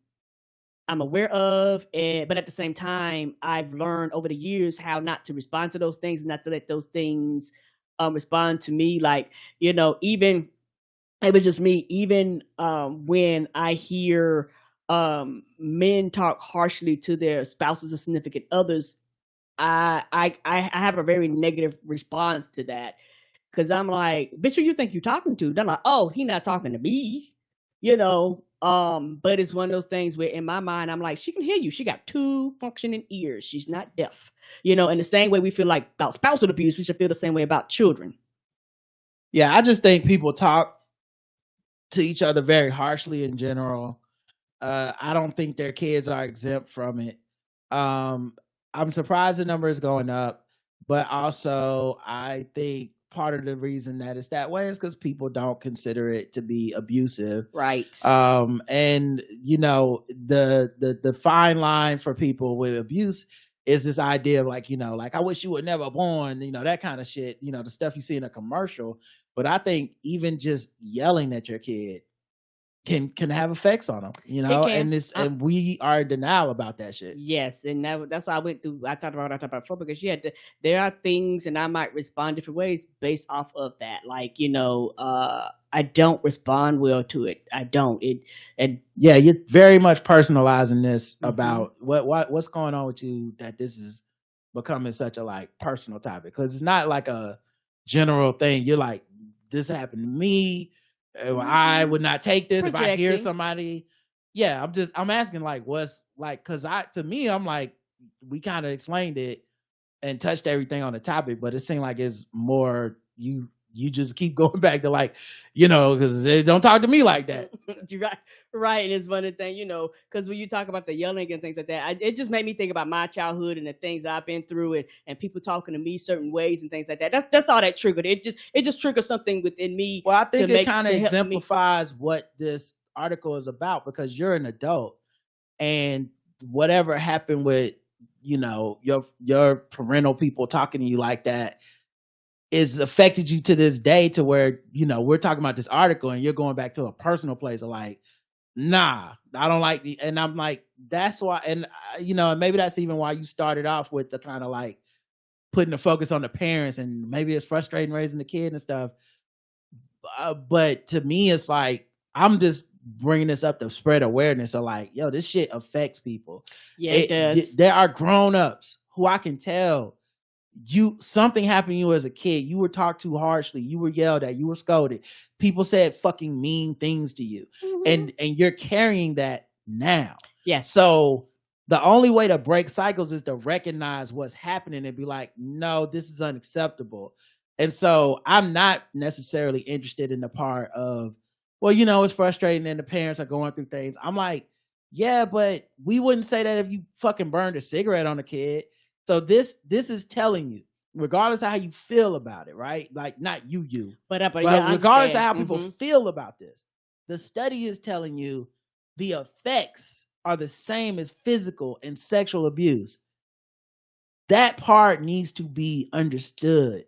aware of, but at the same time, I've learned over the years how not to respond to those things and not to let those things respond to me. Like, even it was just me. Even when I hear men talk harshly to their spouses or significant others, I have a very negative response to that, because I'm like, bitch, who you think you're talking to? They're like, oh, he not talking to me, but it's one of those things where in my mind, I'm like, she can hear you. She got 2 functioning ears. She's not deaf. In the same way we feel like about spousal abuse, we should feel the same way about children. Yeah, I just think people talk to each other very harshly in general. I don't think their kids are exempt from it. I'm surprised the number is going up, but also I think part of the reason that it's that way is because people don't consider it to be abusive. Right. And the fine line for people with abuse is this idea of like, I wish you were never born, that kind of shit, the stuff you see in a commercial. But I think even just yelling at your kid can have effects on them, and we are in denial about that shit. Yes, and that's why I talked about before, because there are things, and I might respond different ways based off of that. Like, I don't respond well to it. I don't. Yeah, you're very much personalizing this about what's going on with you, that this is becoming such a personal topic, because it's not like a general thing. You're like, this happened to me. I would not take this if I hear somebody. Yeah, I'm asking what's because to me, I'm like, we kind of explained it and touched everything on the topic, but it seemed like it's more you just keep going back to because they don't talk to me like that. Right. And it's one of the things, because when you talk about the yelling and things like that, it just made me think about my childhood and the things that I've been through, and people talking to me certain ways and things like that. That's all that triggered. It just triggered something within me. Well, I think it kind of exemplifies what this article is about, because you're an adult, and whatever happened with your parental people talking to you like that is affected you to this day, to where we're talking about this article and you're going back to a personal place of like, nah, I don't like and I'm like, that's why, and maybe that's even why you started off with the kind of putting the focus on the parents, and maybe it's frustrating raising the kid and stuff, but to me it's like, I'm just bringing this up to spread awareness of yo, this shit affects people. Yeah, it does. There are grown-ups who I can tell something happened to you as a kid. You were talked to harshly. You were yelled at. You were scolded. People said fucking mean things to you, and you're carrying that now. Yes. So the only way to break cycles is to recognize what's happening and be like, no, this is unacceptable. And so I'm not necessarily interested in the part of, well, it's frustrating and the parents are going through things. I'm like, yeah, but we wouldn't say that if you fucking burned a cigarette on a kid. So this is telling you, regardless of how you feel about it, right? Like not you, but regardless of how people feel about this, the study is telling you the effects are the same as physical and sexual abuse. That part needs to be understood.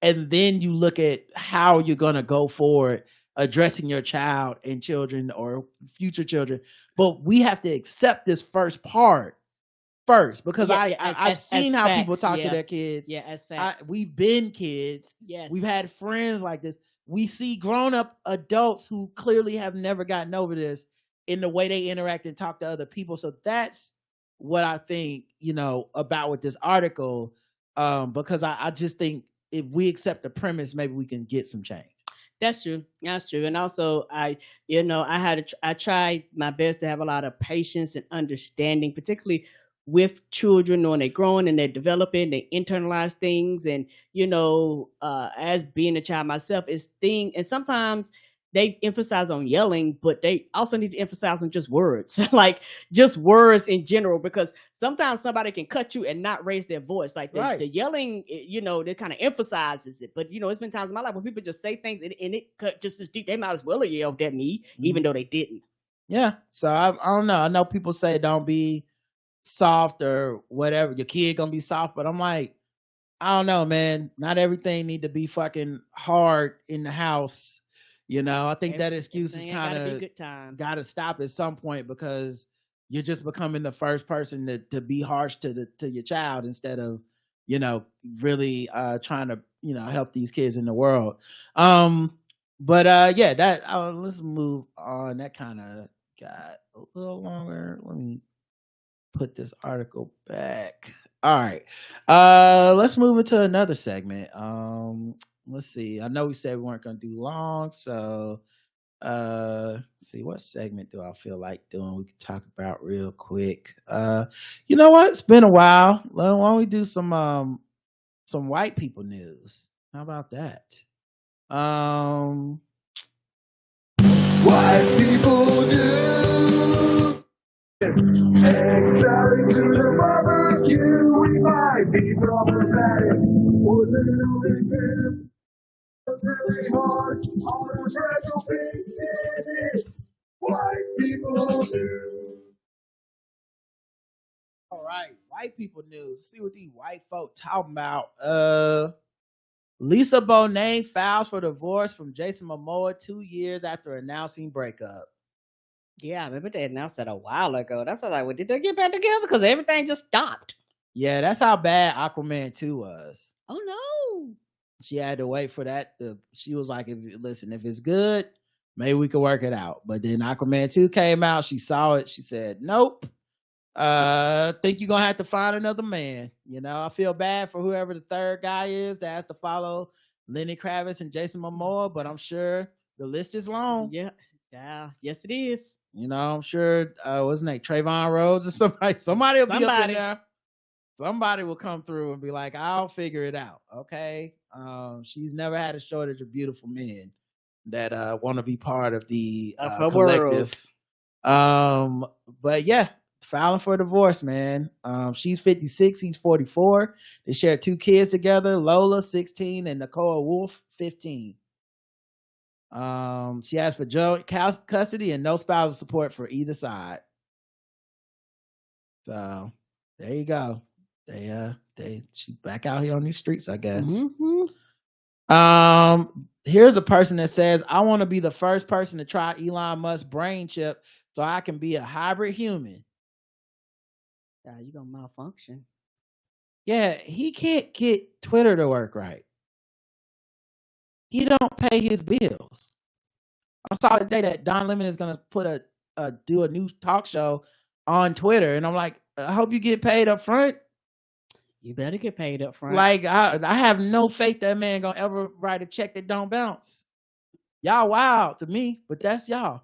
And then you look at how you're going to go forward addressing your child and children or future children. But we have to accept this first part first, because I've seen how people talk to their kids. Yeah, as facts. We've been kids. Yes. We've had friends like this. We see grown-up adults who clearly have never gotten over this in the way they interact and talk to other people. So that's what I think, about with this article, because I just think if we accept the premise, maybe we can get some change. That's true. And also, I tried my best to have a lot of patience and understanding, particularly with children when they're growing and they're developing, they internalize things. And, as being a child myself, and sometimes they emphasize on yelling, but they also need to emphasize on just words, like just words in general, because sometimes somebody can cut you and not raise their voice. Like the yelling, they kind of emphasizes it. But, it's been times in my life when people just say things and it cut just as deep. They might as well have yelled at me, even though they didn't. Yeah. So I don't know. I know people say don't be soft or whatever. Your kid gonna be soft, but I'm like, I don't know, man. Not everything need to be fucking hard in the house. I think that excuse is kind of got to stop at some point, because you're just becoming the first person to be harsh to your child instead of, really trying to, help these kids in the world. But let's move on. That kind of got a little longer. Let me put this article back. All right. Let's move into another segment. Let's see. I know we said we weren't going to do long, so see, what segment do I feel like doing? We can talk about real quick. You know what? It's been a while. Why don't we do some white people news? How about that? White people news. Exciting to the barbecue. We might be problematic. Really hard on the fragile pieces. White people do. All right, white people news. Let's see what these white folk talking about. Lisa Bonet files for divorce from Jason Momoa 2 years after announcing breakup. Yeah, I remember they announced that a while ago. That's what I did they get back together? Because everything just stopped. Yeah, that's how bad Aquaman 2 was. Oh no. She had to wait for that. She was like, if it's good, maybe we could work it out. But then Aquaman 2 came out. She saw it. She said, nope. Think you're going to have to find another man. I feel bad for whoever the third guy is that has to follow Lenny Kravitz and Jason Momoa, but I'm sure the list is long. Yeah. Yes, it is. I'm sure, what's his name? Trayvon Rhodes or somebody. Somebody will be up in there. Somebody will come through and be like, I'll figure it out. Okay. She's never had a shortage of beautiful men that want to be part of the collective. But yeah, filing for divorce, man. She's 56, he's 44. They share 2 kids together, Lola 16 and Nicole Wolf 15. She asked for joint custody and no spousal support for either side. So there you go. She's back out here on these streets, I guess. Mm-hmm. Here's a person that says, I want to be the first person to try Elon Musk's brain chip so I can be a hybrid human. Yeah, you gonna malfunction. Yeah, he can't get Twitter to work right. He don't pay his bills. I saw today that Don Lemon is gonna do a new talk show on Twitter, and I'm like, I hope you get paid up front. You better get paid up front. Like, I have no faith that man gonna ever write a check that don't bounce. Y'all wild to me, but that's y'all.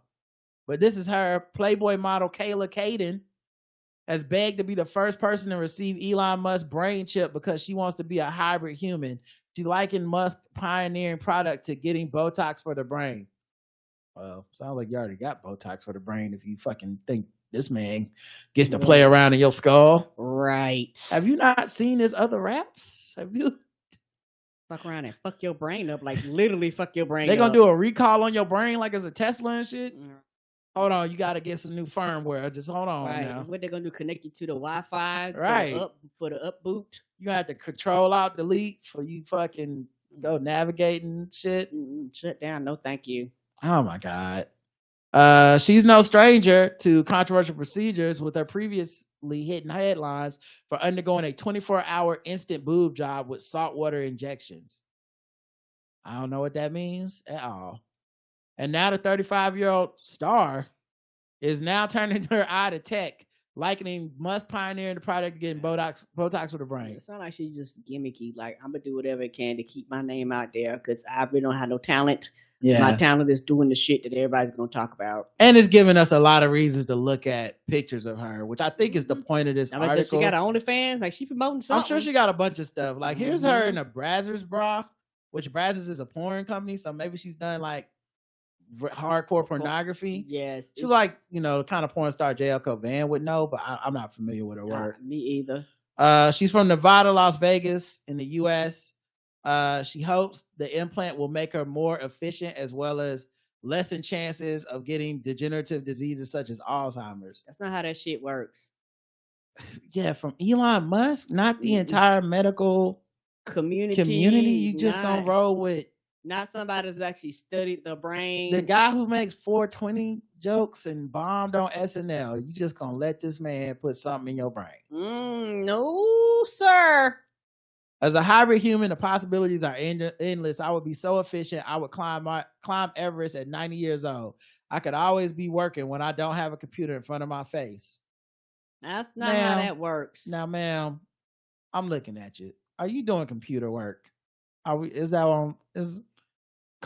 But this is her. Playboy model Kayla Caden has begged to be the first person to receive Elon Musk's brain chip because she wants to be a hybrid human. She likened Musk's pioneering product to getting Botox for the brain. Well, sounds like you already got Botox for the brain if you fucking think this man gets to play around in your skull. Right. Have you not seen his other raps? Have you? Fuck around and fuck your brain up. Like, literally fuck your brain up. They gonna do a recall on your brain like it's a Tesla and shit? Hold on, you gotta get some new firmware. Just hold on now. What they gonna do? Connect you to the Wi-Fi? Right. For the up boot? You gonna have to control out delete for you fucking go navigating shit. Shut down. No, thank you. Oh my God. She's no stranger to controversial procedures, with her previously hitting headlines for undergoing a 24-hour instant boob job with saltwater injections. I don't know what that means at all. And now the 35-year-old star is now turning her eye to tech, likening Musk pioneering the product of getting Botox for the brain. It sounds like she's just gimmicky. Like, I'm gonna do whatever I can to keep my name out there because I really don't have no talent. My talent is doing the shit that everybody's gonna talk about. And it's giving us a lot of reasons to look at pictures of her, which I think is the point of this article. She got her OnlyFans, like she promoting something. I'm sure she got a bunch of stuff. Like here's her in a Brazzers bra, which Brazzers is a porn company, so maybe she's done like hardcore pornography. Yes, she's like, you know, the kind of porn star JL Van would know, but I'm not familiar with her work. Me either. She's from Nevada, Las Vegas in the U.S. She hopes the implant will make her more efficient as well as lessen chances of getting degenerative diseases such as Alzheimer's. That's not how that shit works. Yeah, from Elon Musk, not the entire medical community. You just gonna roll with not somebody that's actually studied the brain. The guy who makes 420 jokes and bombed on SNL. You just gonna let this man put something in your brain? No, sir. As a hybrid human, the possibilities are endless. I would be so efficient. I would climb Everest at 90 years old. I could always be working when I don't have a computer in front of my face. That's not how that works. Now, ma'am, I'm looking at you. Are you doing computer work? Come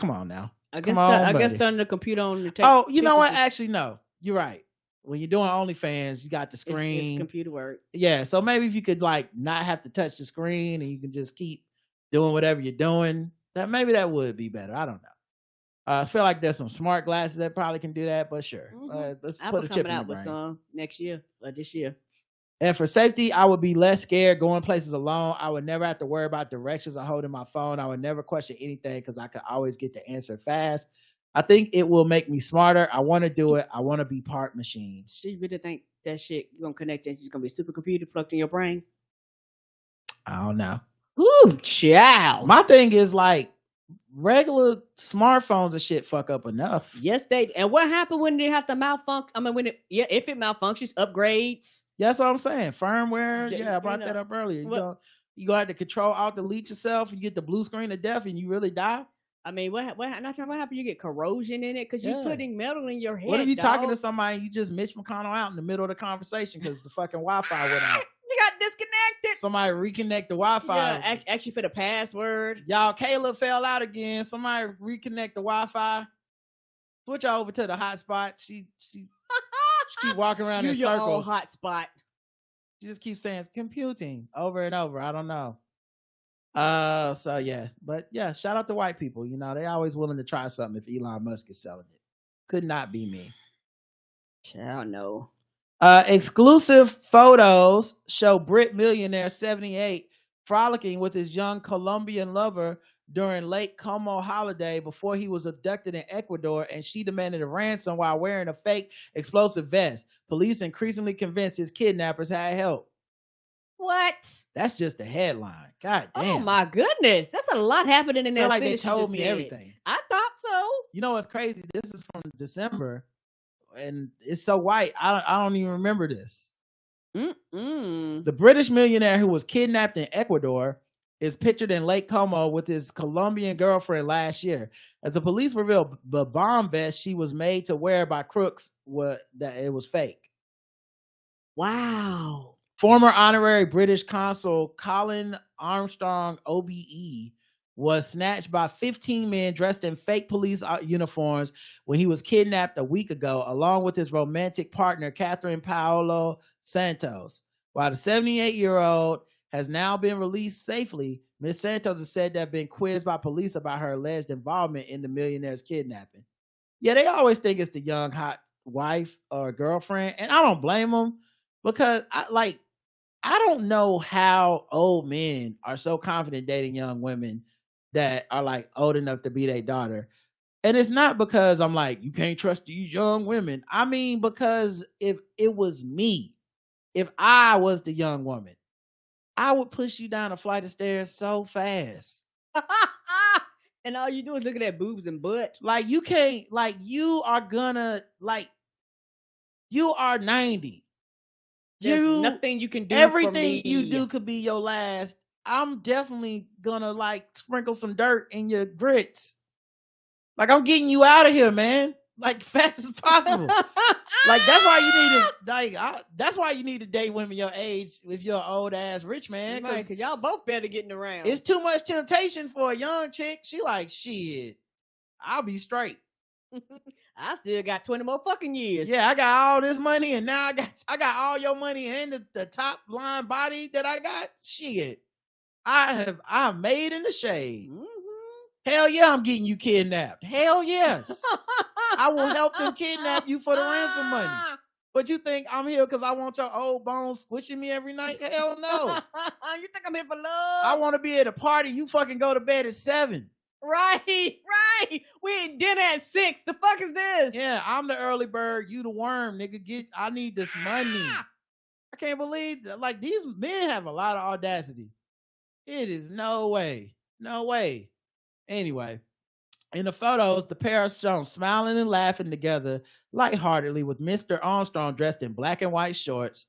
on now. I guess turning the computer on to take. Oh, you know what? Actually, no. You're right. When you're doing OnlyFans, you got the screen. It's computer work. Yeah, so maybe if you could like not have to touch the screen and you can just keep doing whatever you're doing, maybe that would be better. I don't know. I feel like there's some smart glasses that probably can do that, but sure. Let's put a chip in the brain. With some next year or this year. And for safety, I would be less scared going places alone. I would never have to worry about directions or holding my phone. I would never question anything because I could always get the answer fast. I think it will make me smarter. I want to do it. I want to be part machine. Do you really think that shit gonna connect and she's gonna be a supercomputer plugged in your brain? I don't know. Ooh, child. My thing is like regular smartphones and shit fuck up enough. Yes, and what happened when they have to malfunction? I mean, if it malfunctions, upgrades. Yeah, that's what I'm saying. Firmware. Yeah, I brought that up earlier. You go have to control alt delete yourself. You get the blue screen of death and you really die. I mean, what happened? You get corrosion in it because you're putting metal in your head. What if you talking to somebody and you just Mitch McConnell out in the middle of the conversation because the fucking Wi-Fi went out? You got disconnected. Somebody reconnect the Wi-Fi. Yeah, actually for the password. Y'all, Kayla fell out again. Somebody reconnect the Wi-Fi. Switch over to the hotspot. She keep walking around in circles. Your hotspot. She just keeps saying computing over and over. I don't know. So yeah, but yeah, shout out to white people. You know, they always willing to try something if Elon Musk is selling it. Could not be me. I don't know. Exclusive photos show Brit Millionaire 78 frolicking with his young Colombian lover during Lake Como holiday before he was abducted in Ecuador, and she demanded a ransom while wearing a fake explosive vest. Police increasingly convinced his kidnappers had help. What? That's just the headline. God damn. Oh my goodness. That's a lot happening in that. Like they told me everything. I thought so. You know what's crazy? This is from December and it's so white. I don't even remember this. The British millionaire who was kidnapped in Ecuador is pictured in Lake Como with his Colombian girlfriend last year. As the police revealed, the bomb vest she was made to wear by crooks that it was fake. Wow. Former honorary British consul Colin Armstrong, OBE, was snatched by 15 men dressed in fake police uniforms when he was kidnapped a week ago, along with his romantic partner, Catherine Paolo Santos. While the 78-year-old has now been released safely, Ms. Santos is said to have been quizzed by police about her alleged involvement in the millionaire's kidnapping. Yeah, they always think it's the young hot wife or girlfriend, and I don't blame them because I don't know how old men are so confident dating young women that are like old enough to be their daughter. And it's not because I'm like, you can't trust these young women. I mean, because if it was me, if I was the young woman, I would push you down a flight of stairs so fast. And all you do is look at that boobs and butt. Like you can't, like you are gonna, like you are 90. There's nothing you can do. Everything you do could be your last. I'm definitely gonna like sprinkle some dirt in your grits. Like I'm getting you out of here, man. Like fast as possible. Like that's why you need to that's why you need to date women your age if you're an old ass rich man. Because y'all both better getting around. It's too much temptation for a young chick. She like, shit. I'll be straight. I still got 20 more fucking years. Yeah, I got all this money, and now I got all your money and the top line body that I got. Shit, I'm made in the shade. Hell yeah, I'm getting you kidnapped. Hell yes, I will help them kidnap you for the ransom money. But you think I'm here because I want your old bones squishing me every night? Hell no. You think I'm here for love? I want to be at a party. You fucking go to bed at 7. Right. We eat dinner at 6. The fuck is this? Yeah, I'm the early bird. You the worm, nigga. I need this money. I can't believe like these men have a lot of audacity. It is no way. Anyway, in the photos, the pair are shown smiling and laughing together lightheartedly with Mr. Armstrong dressed in black and white shorts.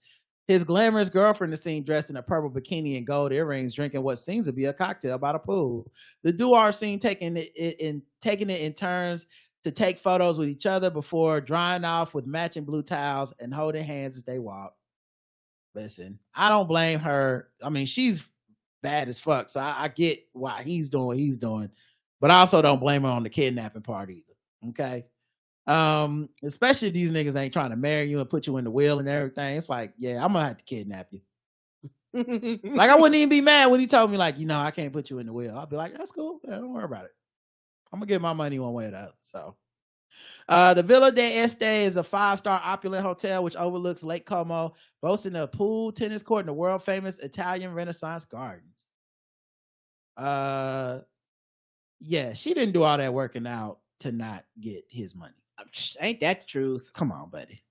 His glamorous girlfriend is seen dressed in a purple bikini and gold earrings, drinking what seems to be a cocktail by the pool. The duo are seen taking it in turns to take photos with each other before drying off with matching blue towels and holding hands as they walk. Listen, I don't blame her. I mean, she's bad as fuck, so I get why he's doing what he's doing, but I also don't blame her on the kidnapping part either. Okay. Especially if these niggas ain't trying to marry you and put you in the will and everything. It's like, yeah, I'm gonna have to kidnap you. Like, I wouldn't even be mad when he told me, like, I can't put you in the will. I'll be like, that's cool. Yeah, don't worry about it. I'm gonna get my money one way or the other. So the Villa de Este is a 5-star opulent hotel which overlooks Lake Como, boasting a pool, tennis court, and the world famous Italian Renaissance gardens. Yeah, she didn't do all that working out to not get his money. Ain't that the truth? Come on, buddy.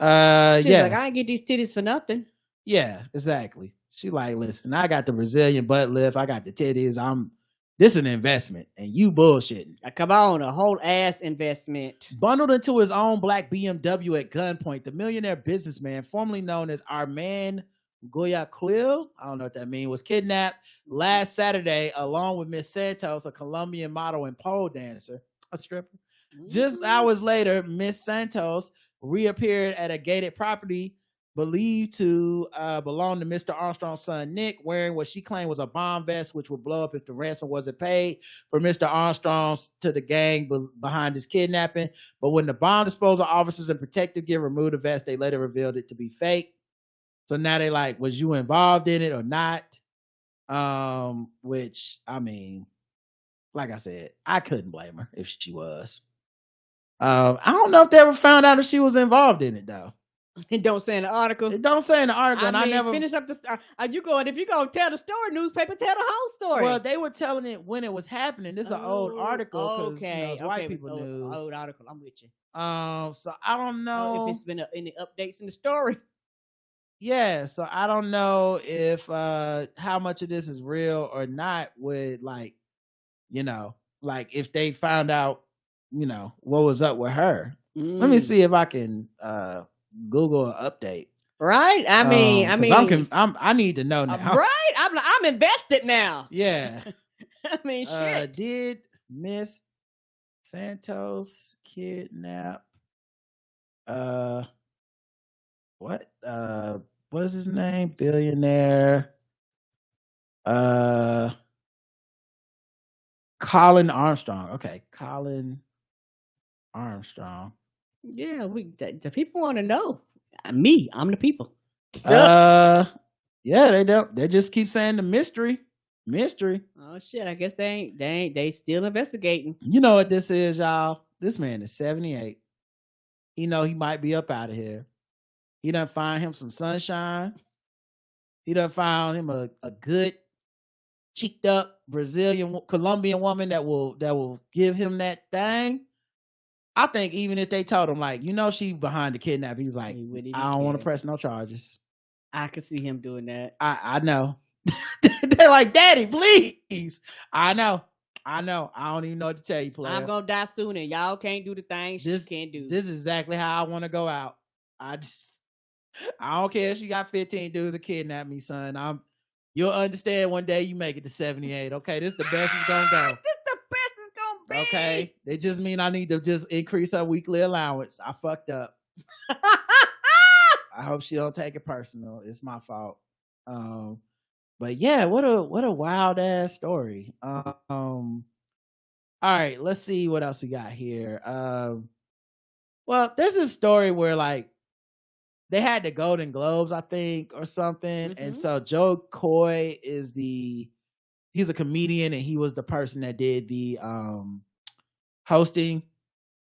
She's like, I ain't get these titties for nothing. Yeah, exactly. She like, listen, I got the Brazilian butt lift, I got the titties. This is an investment, and you bullshitting. Come on, a whole ass investment. Bundled into his own black BMW at gunpoint, the millionaire businessman, formerly known as Armand Guayaquil, I don't know what that means, was kidnapped last Saturday along with Miss Santos, a Colombian model and pole dancer, a stripper. Just hours later, Miss Santos reappeared at a gated property believed to belong to Mr. Armstrong's son, Nick, wearing what she claimed was a bomb vest, which would blow up if the ransom wasn't paid for Mr. Armstrong to the gang behind his kidnapping. But when the bomb disposal officers and protective gear removed the vest, they later revealed it to be fake. So now they like, was you involved in it or not? Which, I mean, like I said, I couldn't blame her if she was. I don't know if they ever found out if she was involved in it though. It don't say in the article. It don't say in the article. I never finish up the story. If you gonna tell the story, newspaper, tell the whole story. Well, they were telling it when it was happening. This is an old article. Okay, it's white people news. Old article. I'm with you. So I don't know if it's been any updates in the story. Yeah, so I don't know if how much of this is real or not. With like if they found out, what was up with her. Let me see if I can Google an update. Right? I mean, I need to know now. Right? I'm invested now. Yeah. I mean, shit. Did Miss Santos kidnap? What is his name? Billionaire. Colin Armstrong. Okay, Colin Armstrong. Yeah, the people want to know. I'm the people. Yeah, they don't. They just keep saying the mystery. Oh shit! I guess they still investigating. You know what this is, y'all? This man is 78. He might be up out of here. He done find him some sunshine. He done found him a good cheeked up Colombian woman that will give him that thing. I think even if they told him, like, she behind the kidnap, he's like, I don't want to press no charges. I could see him doing that. I know. They're like, Daddy, please. I know. I don't even know what to tell you, player. I'm gonna die soon, and y'all can't do the things she can't do. This is exactly how I want to go out. I don't care if you got 15 dudes to kidnap me, son. You'll understand one day you make it to 78. Okay, this is the best it's gonna go. This the best it's gonna be. Okay, they just mean I need to just increase her weekly allowance. I fucked up. I hope she don't take it personal. It's my fault. But yeah, what a wild ass story. All right, let's see what else we got here. Well, there's a story where like they had the Golden Globes, I think, or something, and so Joe Coy he's a comedian, and he was the person that did the hosting.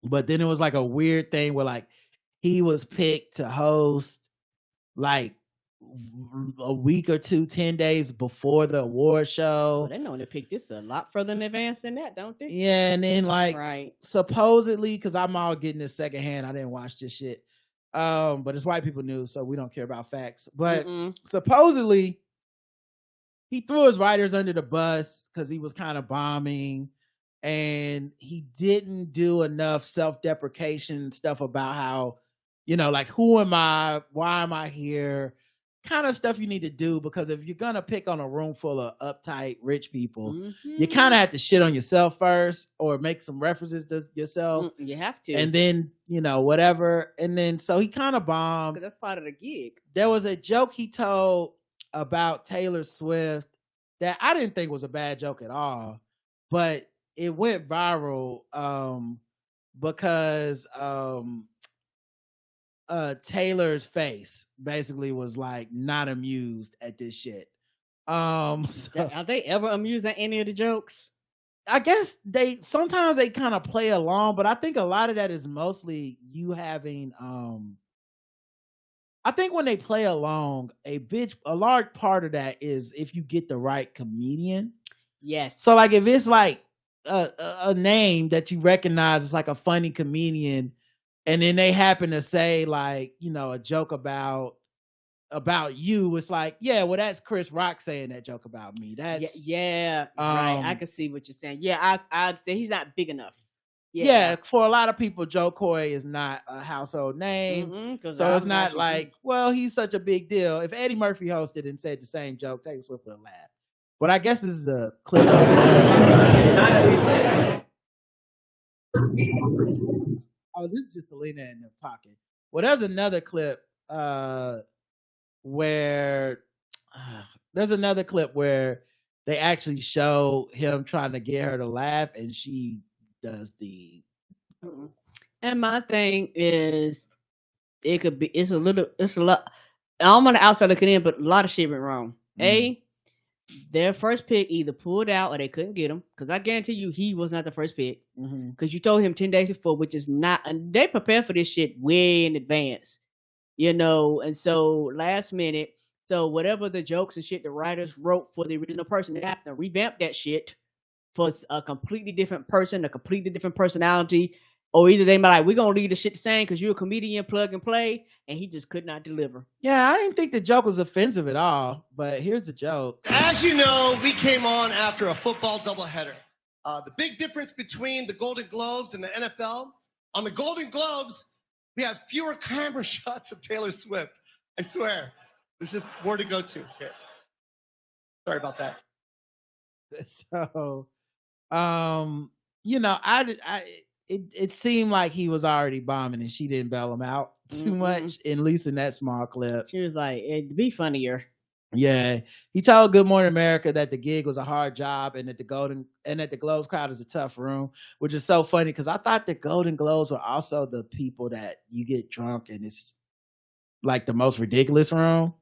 But then it was like a weird thing where like he was picked to host like a week or 10 days before the award show. Well, they know to pick this a lot further in advance than that, don't they? Yeah, and then like Right. supposedly, because I'm all getting this secondhand, I didn't watch this shit. But it's white people news, so we don't care about facts. But supposedly he threw his writers under the bus because he was kind of bombing, and he didn't do enough self-deprecation stuff about how, like, who am I? Why am I here? Kind of stuff you need to do, because if you're gonna pick on a room full of uptight rich people, you kind of have to shit on yourself first, or make some references to yourself. You have to, and then whatever. And then so he kind of bombed. 'Cause that's part of the gig. There was a joke he told about Taylor Swift that I didn't think was a bad joke at all, but it went viral because Taylor's face basically was like not amused at this shit. So Are they ever amused at any of the jokes? I guess sometimes they kind of play along, but I think a lot of that is mostly you having I think when they play along, a large part of that is if you get the right comedian. Yes. So like if it's like a name that you recognize as like a funny comedian, and then they happen to say like, a joke about you, it's like, yeah, well, that's Chris Rock saying that joke about me. That's right. I can see what you're saying. Yeah, I understand. He's not big enough. Yeah, for a lot of people, Joe Coy is not a household name. So it's not like, well, he's such a big deal. If Eddie Murphy hosted and said the same joke, Taylor Swift would laugh. But I guess this is a clip. Oh, this is just Selena and them talking. Well, there's another clip where they actually show him trying to get her to laugh, and she does the. And my thing is, it's a lot. I'm on the outside looking in, but a lot of shit went wrong. Their first pick either pulled out or they couldn't get him, because I guarantee you he was not the first pick, because you told him 10 days before, which is not. And they prepared for this shit way in advance, and so last minute. So whatever the jokes and shit the writers wrote for the original person, they have to revamp that shit for a completely different person, a completely different personality. Or either they might like, we're going to leave the shit the same because you're a comedian, plug and play, and he just could not deliver. Yeah, I didn't think the joke was offensive at all, but here's the joke. As you know, we came on after a football doubleheader. The big difference between the Golden Globes and the NFL, on the Golden Globes, we have fewer camera shots of Taylor Swift. I swear. There's just more to go to here. Sorry about that. So, it seemed like he was already bombing, and she didn't bail him out too much, at least in that small clip. She was like, it'd be funnier. Yeah, he told Good Morning America that the gig was a hard job, and that the Globes crowd is a tough room, which is so funny because I thought the Golden Globes were also the people that you get drunk and it's like the most ridiculous room.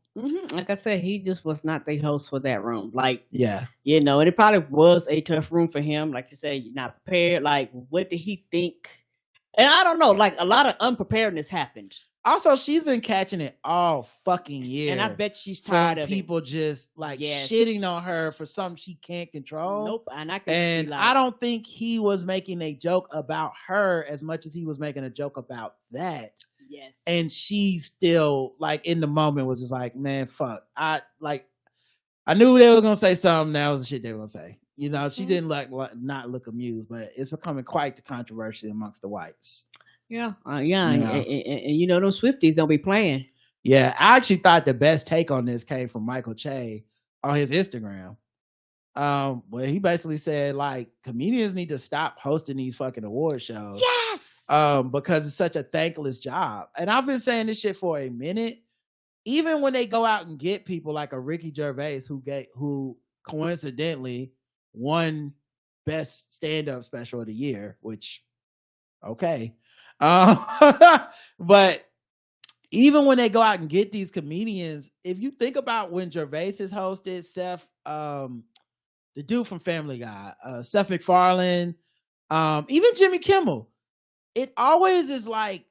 Like I said, he just was not the host for that room. Like, yeah, and it probably was a tough room for him. Like you say, not prepared. Like, what did he think? And I don't know. Like, a lot of unpreparedness happened. Also, she's been catching it all fucking year, and I bet she's tired of people just like shitting on her for something she can't control. Nope, I don't think he was making a joke about her as much as he was making a joke about that. Yes, and she still like in the moment was just like, man, fuck. I knew they were gonna say something. That was the shit they were gonna say. She didn't not look amused, but it's becoming quite the controversy amongst the whites. Yeah, and those Swifties don't be playing. Yeah, I actually thought the best take on this came from Michael Che on his Instagram. Where he basically said like comedians need to stop hosting these fucking award shows. Yes. Because it's such a thankless job. And I've been saying this shit for a minute. Even when they go out and get people like a Ricky Gervais who coincidentally won best stand-up special of the year, which okay. But even when they go out and get these comedians, if you think about when Gervais has hosted, Seth, the dude from Family Guy, Seth MacFarlane, even Jimmy Kimmel, it always is like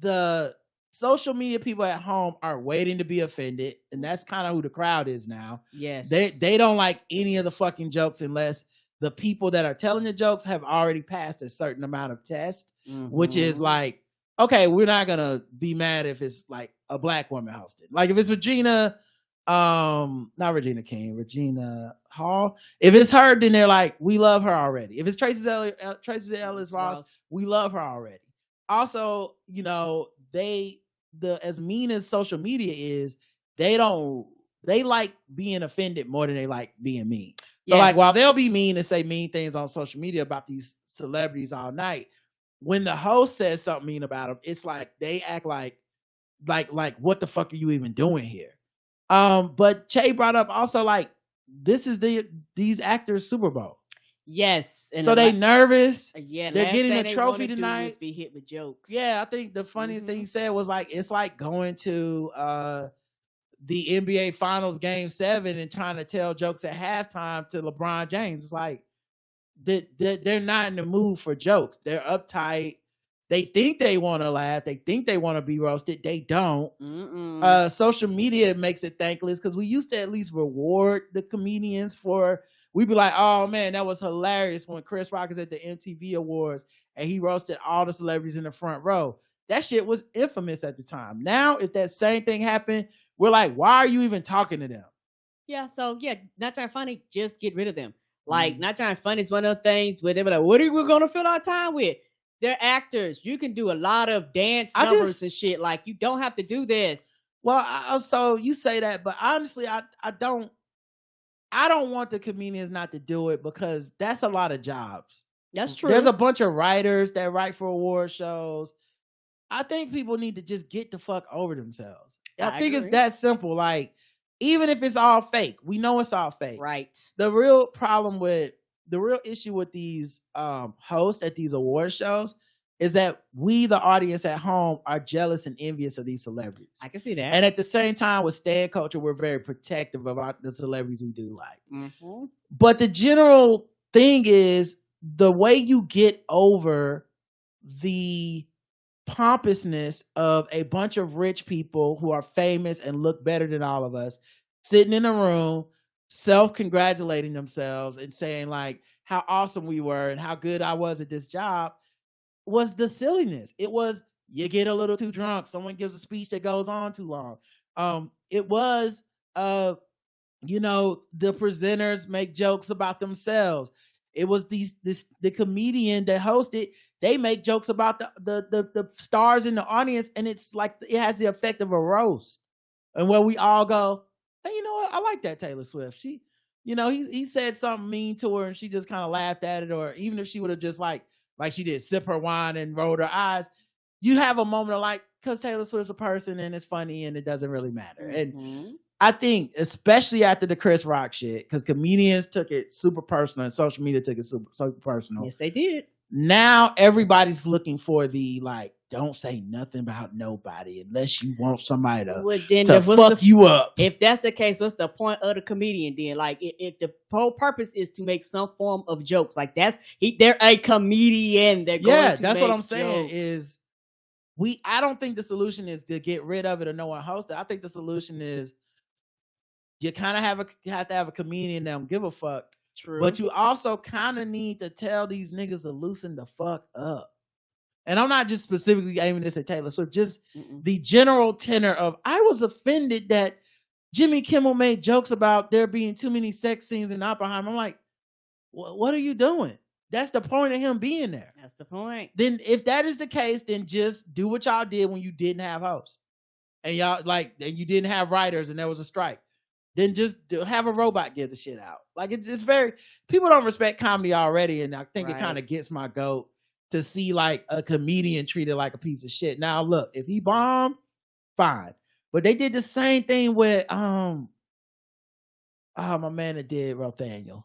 the social media people at home are waiting to be offended, and that's kind of who the crowd is now. Yes. They don't like any of the fucking jokes unless the people that are telling the jokes have already passed a certain amount of test, which is like, okay, we're not gonna be mad if it's like a black woman hosted. Like if it's Regina, not Regina King, Regina Hall. If it's her, then they're like, we love her already. If it's Tracy Ellis Ross, we love her already. Also, you know, as mean as social media is, they like being offended more than they like being mean. So like while they'll be mean and say mean things on social media about these celebrities all night, when the host says something mean about them, it's like they act like what the fuck are you even doing here? But Che brought up also like this is these actors' Super Bowl. Yes. And so they nervous. Yeah, they're getting a trophy tonight. Be hit with jokes. Yeah, I think the funniest thing he said was like it's like going to the NBA Finals Game 7 and trying to tell jokes at halftime to LeBron James. It's like they're not in the mood for jokes. They're uptight. They think they want to laugh. They think they want to be roasted. They don't. Social media makes it thankless because we used to at least reward the comedians for. We'd be like, oh man, that was hilarious when Chris Rock is at the MTV Awards and he roasted all the celebrities in the front row. That shit was infamous at the time. Now, if that same thing happened, we're like, why are you even talking to them? Yeah, so yeah, Not Trying Funny, just get rid of them. Like, Not Trying Funny is one of those things where they're like, what are we going to fill our time with? They're actors. You can do a lot of dance numbers and shit. Like, you don't have to do this. Well, so you say that, but honestly, I don't want the comedians not to do it because that's a lot of jobs. That's true. There's a bunch of writers that write for award shows. I think people need to just get the fuck over themselves. I think it's that simple. Like, even if it's all fake, we know it's all fake. Right. The real issue with these hosts at these award shows is that we, the audience at home, are jealous and envious of these celebrities. I can see that. And at the same time, with stand culture, we're very protective about the celebrities we do like. But the general thing is the way you get over the pompousness of a bunch of rich people who are famous and look better than all of us, sitting in a room, self-congratulating themselves and saying like how awesome we were and how good I was at this job, was the silliness. It was, you get a little too drunk, someone gives a speech that goes on too long. It was the presenters make jokes about themselves. It was the comedian that hosted, they make jokes about the stars in the audience, and it's like it has the effect of a roast. And where we all go, hey, you know what? I like that Taylor Swift. She, he said something mean to her and she just kind of laughed at it. Or even if she would have just like she did, sip her wine and rolled her eyes, you have a moment of like, because Taylor Swift's a person and it's funny and it doesn't really matter. And I think, especially after the Chris Rock shit, because comedians took it super personal and social media took it super personal. Yes, they did. Now everybody's looking for the like, don't say nothing about nobody unless you want somebody to fuck you up. If that's the case, what's the point of the comedian then? Like, if the whole purpose is to make some form of jokes, like they're a comedian. They're going to that's make what I'm saying. jokes. Is I don't think the solution is to get rid of it or no one host it. I think the solution is you kind of have to have a comedian that don't give a fuck. True. But you also kind of need to tell these niggas to loosen the fuck up. And I'm not just specifically aiming this at Taylor Swift, just the general tenor of, I was offended that Jimmy Kimmel made jokes about there being too many sex scenes in Oppenheimer. I'm like, what are you doing? That's the point of him being there. That's the point. Then if that is the case, then just do what y'all did when you didn't have hosts. And y'all and you didn't have writers and there was a strike. Then just have a robot get the shit out. Like it's very, people don't respect comedy already. And I think it kind of gets my goat to see like a comedian treated like a piece of shit. Now look, if he bombed, fine. But they did the same thing with my man that did Rothaniel.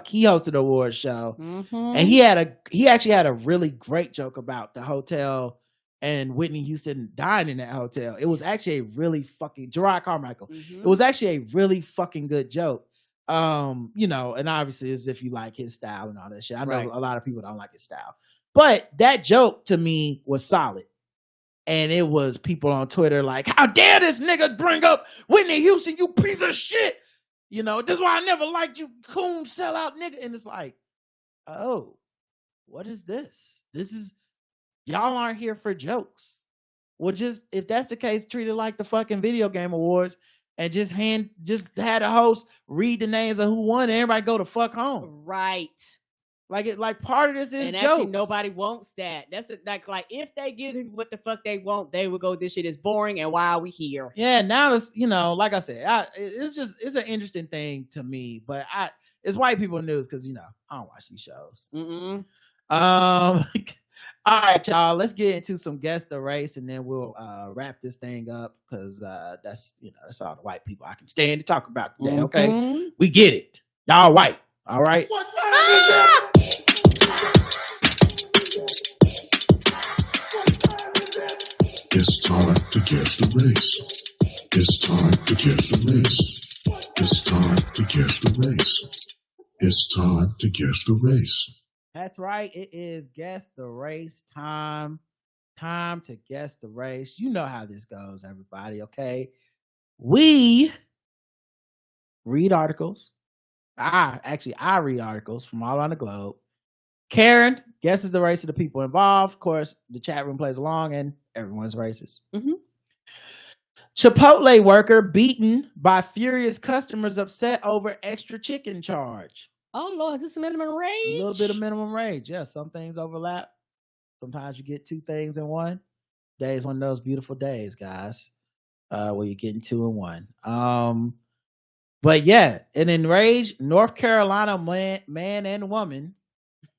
He hosted an award show, Mm-hmm. and he actually had a really great joke about the hotel and Whitney Houston dying in that hotel. It was actually a really fucking Gerard Carmichael. It was actually a really fucking good joke. You know, and obviously as if you like his style and all that shit. I know a lot of people don't like his style, but that joke to me was solid. And it was people on Twitter like, how dare this nigga bring up Whitney Houston, you piece of shit. You know, this is why I never liked you, coon sellout nigga. And it's like, oh, what is this? This is, y'all aren't here for jokes. Well, just, if that's the case, treat it like the fucking video game awards and just had a host read the names of who won and everybody go to fuck home. Right. Like part of this is and jokes. Actually, nobody wants that. That's like if they give them what the fuck they want, they would go, this shit is boring and why are we here? Yeah, now it's, you know, like I said, it's an interesting thing to me, but it's white people news because, you know, I don't watch these shows. All right, y'all, let's get into some guess the race and then we'll wrap this thing up because that's, you know, that's all the white people I can stand to talk about today. Okay, we get it, y'all white. All right. It's time to guess the race. It's time to guess the race. It's time to guess the race. It's time to guess the race. That's right. It is guess the race time. Time to guess the race. You know how this goes, everybody. Okay. We read articles. I read articles from all around the globe. Karen guesses the race of the people involved. Of course, the chat room plays along and everyone's racist. Chipotle worker beaten by furious customers upset over extra chicken charge. Oh, Lord, is this minimum rage? A little bit of minimum rage. Yeah, some things overlap. Sometimes you get two things in one. Today is one of those beautiful days, guys, where you're getting two in one. But yeah, and in rage, North Carolina man and woman.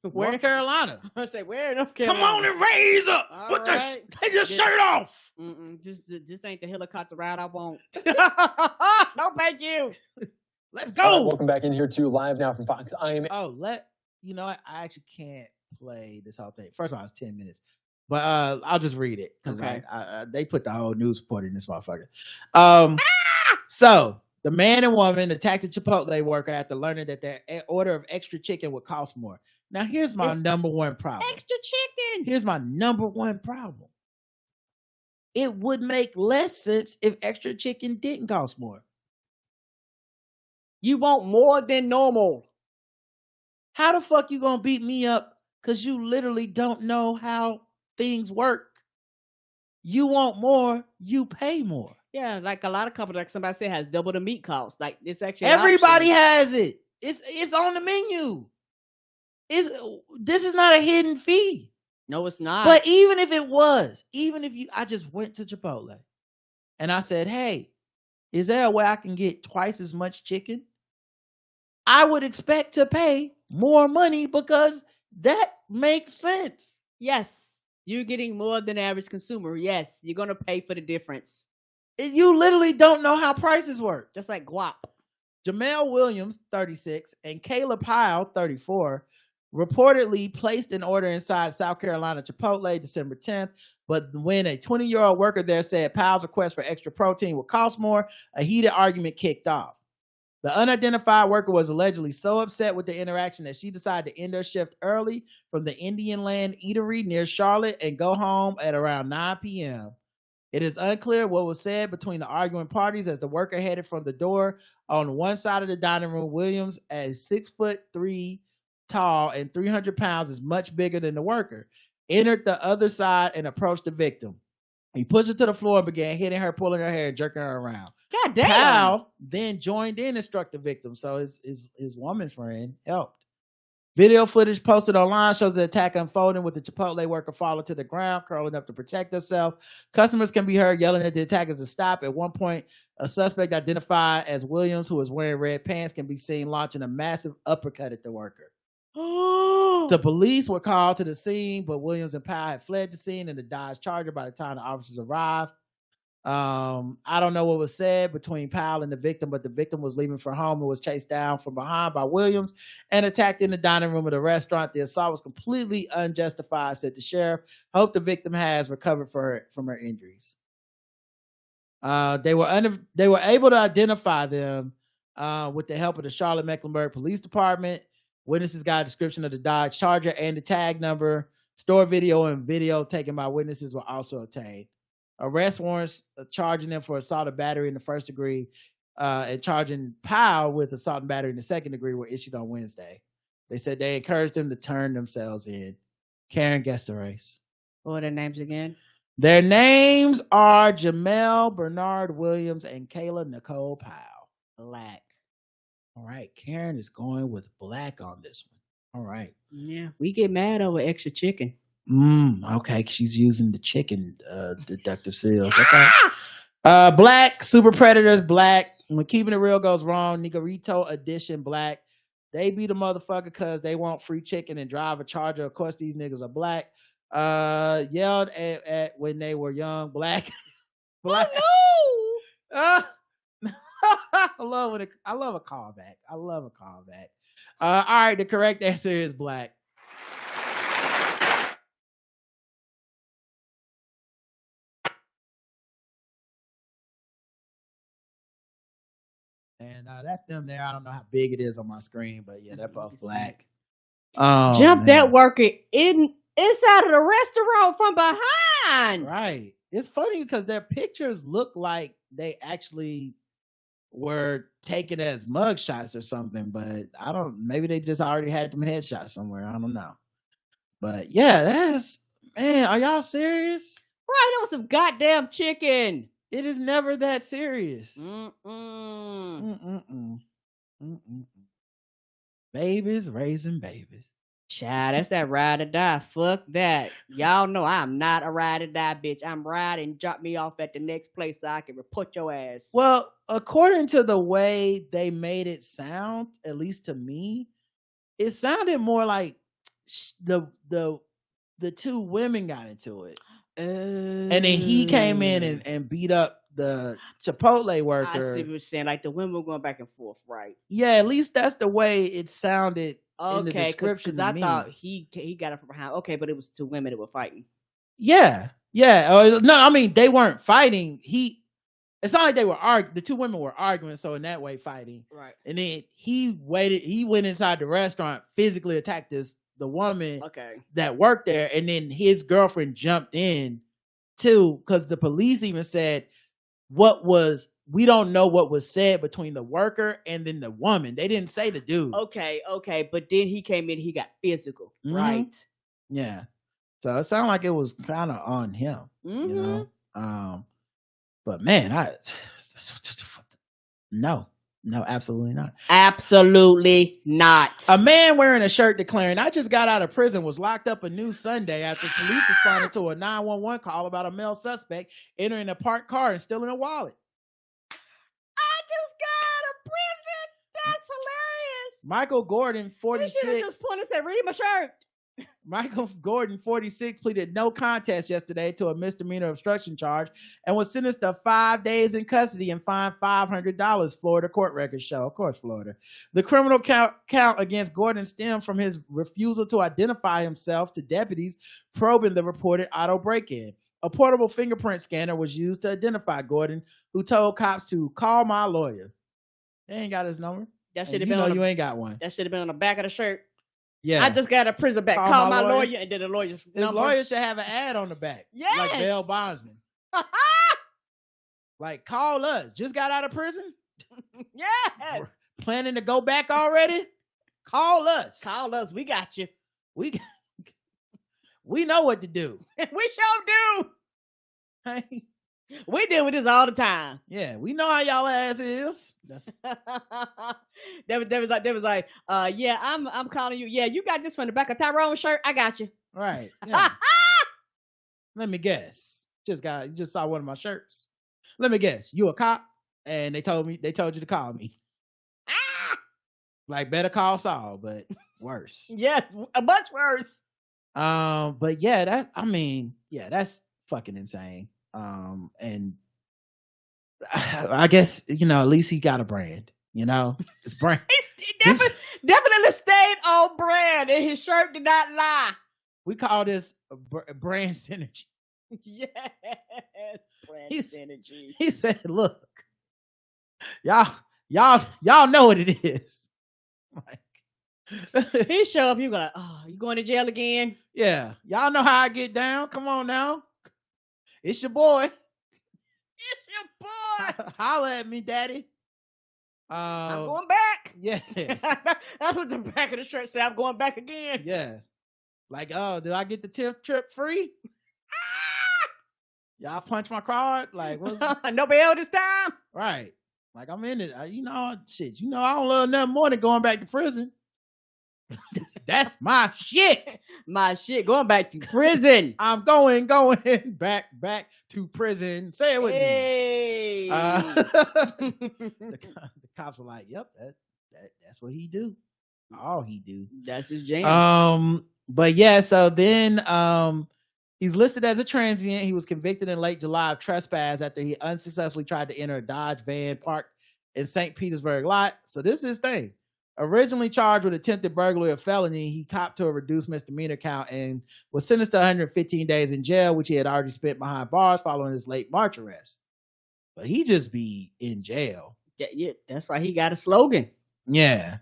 Where? North Carolina. I say, where in North Carolina? Come on and raise up. Put take your shirt off. This ain't the helicopter ride I want. No, thank you. Let's go. Welcome back in here to Live Now from Fox. You know what? I actually can't play this whole thing. First of all, it's 10 minutes. But I'll just read it because they put the whole news report in this motherfucker. So the man and woman attacked a Chipotle worker after learning that their order of extra chicken would cost more. Now, here's my number one problem. Extra chicken. Here's my number one problem. It would make less sense if extra chicken didn't cost more. You want more than normal. How the fuck you gonna beat me up because you literally don't know how things work? You want more, you pay more. Yeah, like a lot of companies, like somebody said, has double the meat cost. Like it's actually everybody has it. It's on the menu. This is not a hidden fee. No, it's not. But even if it was, I just went to Chipotle and I said, hey, is there a way I can get twice as much chicken? I would expect to pay more money because that makes sense. Yes, you're getting more than average consumer. Yes, you're going to pay for the difference. You literally don't know how prices work. Just like guap. Jamel Williams, 36, and Kayla Pyle, 34, reportedly placed an order inside South Carolina Chipotle December 10th, but when a 20-year-old worker there said Pyle's request for extra protein would cost more, a heated argument kicked off. The unidentified worker was allegedly so upset with the interaction that she decided to end her shift early from the Indian Land Eatery near Charlotte and go home at around 9 p.m. It is unclear what was said between the arguing parties as the worker headed from the door. On one side of the dining room, Williams, as 6'3" tall and 300 pounds, is much bigger than the worker, entered the other side and approached the victim. He pushed her to the floor and began hitting her, pulling her hair, and jerking her around. God damn. Powell then joined in and struck the victim, so his woman friend helped. Video footage posted online shows the attack unfolding with the Chipotle worker falling to the ground, curling up to protect herself. Customers can be heard yelling at the attackers to stop. At one point, a suspect identified as Williams, who was wearing red pants, can be seen launching a massive uppercut at the worker. The police were called to the scene, but Williams and Powell had fled the scene in the Dodge Charger by the time the officers arrived. I don't know what was said between Powell and the victim, but the victim was leaving for home and was chased down from behind by Williams and attacked in the dining room of the restaurant. The assault was completely unjustified, said the sheriff. Hope the victim has recovered from her injuries. They were able to identify them with the help of the Charlotte Mecklenburg Police Department. Witnesses got a description of the Dodge Charger and the tag number. Store video and video taken by witnesses were also obtained. Arrest warrants charging them for assault and battery in the first degree and charging Powell with assault and battery in the second degree were issued on Wednesday. They said they encouraged them to turn themselves in. Karen, guess the race. What are their names again? Their names are Jamel Bernard Williams and Kayla Nicole Powell. Black. All right. Karen is going with black on this one. All right. Yeah. We get mad over extra chicken. Okay. She's using the chicken deductive seals. Okay. Black. Super Predators, black. When Keeping It Real goes wrong, Negrito Edition, black. They beat a motherfucker because they want free chicken and drive a Charger. Of course, these niggas are black. Yelled at when they were young, black. Black. Oh no! I love a callback. All right, the correct answer is black. And that's them there. I don't know how big it is on my screen, but yeah, they're both black. Jump that worker inside of the restaurant from behind. Right. It's funny because their pictures look like they actually were taken as mug shots or something, but maybe they just already had them headshots somewhere. I don't know. But yeah, man, are y'all serious? Right, that was some goddamn chicken. It is never that serious. Babies raising babies. Child, that's that ride or die. Fuck that. Y'all know I'm not a ride or die bitch. I'm riding, drop me off at the next place so I can report your ass. Well, according to the way they made it sound, at least to me, it sounded more like the two women got into it. And then he came in and beat up the Chipotle worker. I see what you're saying. Like the women were going back and forth, right? Yeah, at least that's the way it sounded in the description. Because I thought he got it from behind. Okay, but it was two women that were fighting. Yeah. No, I mean they weren't fighting. It's not like they were arguing. The two women were arguing, so in that way fighting. Right. And then he went inside the restaurant, physically attacked the woman that worked there, and then his girlfriend jumped in too, because the police even said we don't know what was said between the worker and then the woman. They didn't say the dude. Okay, but then he came in, he got physical, right? Yeah. So it sounded like it was kind of on him, you know. But man, no, absolutely not. Absolutely not. A man wearing a shirt declaring, "I just got out of prison," was locked up a new Sunday after police responded to a 911 call about a male suspect entering a parked car and stealing a wallet. I just got out of prison. That's hilarious. Michael Gordon, 46. You should have just wanted to say, "Read my shirt." Michael Gordon, 46, pleaded no contest yesterday to a misdemeanor obstruction charge and was sentenced to 5 days in custody and fined $500, Florida court records show. Of course, Florida. The criminal count against Gordon stemmed from his refusal to identify himself to deputies probing the reported auto break-in. A portable fingerprint scanner was used to identify Gordon, who told cops to call my lawyer. They ain't got his number. That should have been you ain't got one. That should have been on the back of the shirt. Yeah, I just got a prison back. Call my lawyer, and then the lawyer's His number. lawyer should have an ad on the back. Yes. Like bail bondsman. Like, call us. Just got out of prison? Yes. Planning to go back already? Call us. Call us. We got you. We know what to do. We sure do. We deal with this all the time. Yeah, we know how y'all ass is. They was like, yeah, I'm calling you. Yeah, you got this from the back of Tyrone's shirt. I got you. Right. Yeah. Let me guess. You just saw one of my shirts. Let me guess. You a cop? And they told you to call me. Like Better Call Saul, but worse. Yes, much worse. But yeah, that's fucking insane. And I guess, at least he got a brand, it's brand. He definitely stayed on brand, and his shirt did not lie. We call this brand synergy. Yes, brand synergy. He said, look, y'all know what it is. Like, he show up, you go like, oh, you going to jail again? Yeah, y'all know how I get down. Come on now. It's your boy. It's your boy. Holla at me, daddy. I'm going back. Yeah. That's what the back of the shirt said. I'm going back again. Yeah. Like, oh, did I get the 10th trip free? Y'all punch my card? Like, what's no bail this time? Right. Like, I'm in it. Shit. I don't love nothing more than going back to prison. That's my shit. My shit. Going back to prison. I'm going back to prison. Say it with me. The cops are like, yep, that's what he do. All he do. That's his jam. But yeah, so then he's listed as a transient. He was convicted in late July of trespass after he unsuccessfully tried to enter a Dodge van parked in St. Petersburg lot. So this is his thing. Originally charged with attempted burglary or felony, he copped to a reduced misdemeanor count and was sentenced to 115 days in jail, which he had already spent behind bars following his late March arrest. But he just be in jail. Yeah, that's why he got a slogan. Yeah.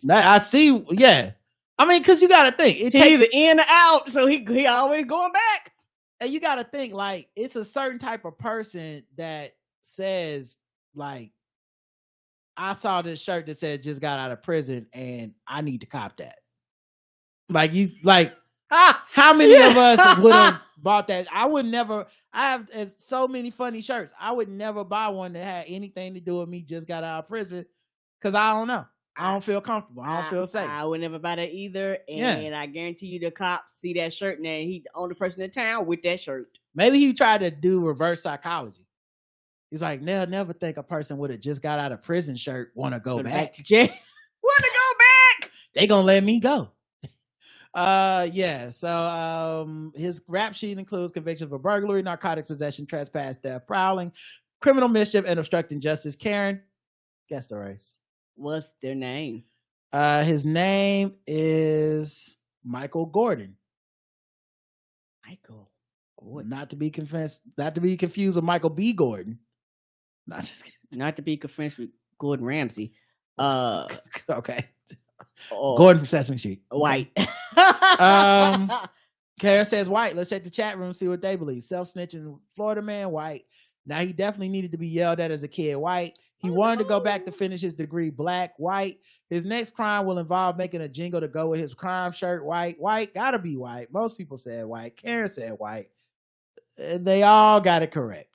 I see. Yeah. I mean, because you got to think. He's either in or out, so he always going back. And you got to think, like, it's a certain type of person that says, like, I saw this shirt that said just got out of prison and I need to cop that. How many of us would have bought that? I would never. I have so many funny shirts. I would never buy one that had anything to do with me just got out of prison because I don't know. I don't feel comfortable. I don't feel safe. I would never buy that either. And I guarantee you the cops see that shirt and he's the only person in town with that shirt. Maybe he tried to do reverse psychology. He's like, they'll never think a person with a just got out of prison shirt want to go back to jail. Want to go back? They gonna let me go. So his rap sheet includes convictions for burglary, narcotics possession, trespass, theft, prowling, criminal mischief, and obstructing justice. Karen, guess the race. What's their name? His name is Michael Gordon. Michael Gordon. Not to be confused with Michael B. Gordon. Not just kidding. Not to be confused with Gordon Ramsay. Okay. Gordon from Sesame Street. White. Kara says white. Let's check the chat room, see what they believe. Self-snitching Florida man, white. Now he definitely needed to be yelled at as a kid, white. He wanted to go back to finish his degree, black, white. His next crime will involve making a jingle to go with his crime shirt, white, gotta be white. Most people said white. Karen said white. They all got it correct.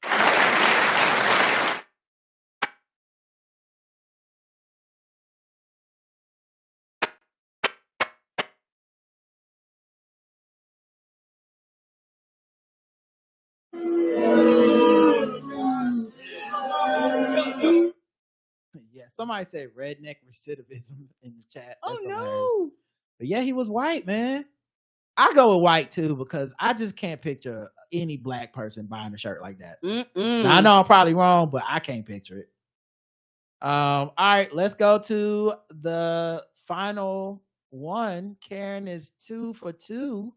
Yeah, somebody said redneck recidivism in the chat. That's hilarious. But yeah, he was white, man. I go with white too because I just can't picture any black person buying a shirt like that. Now, I know I'm probably wrong, but I can't picture it. All right, let's go to the final one. Karen is 2 for 2.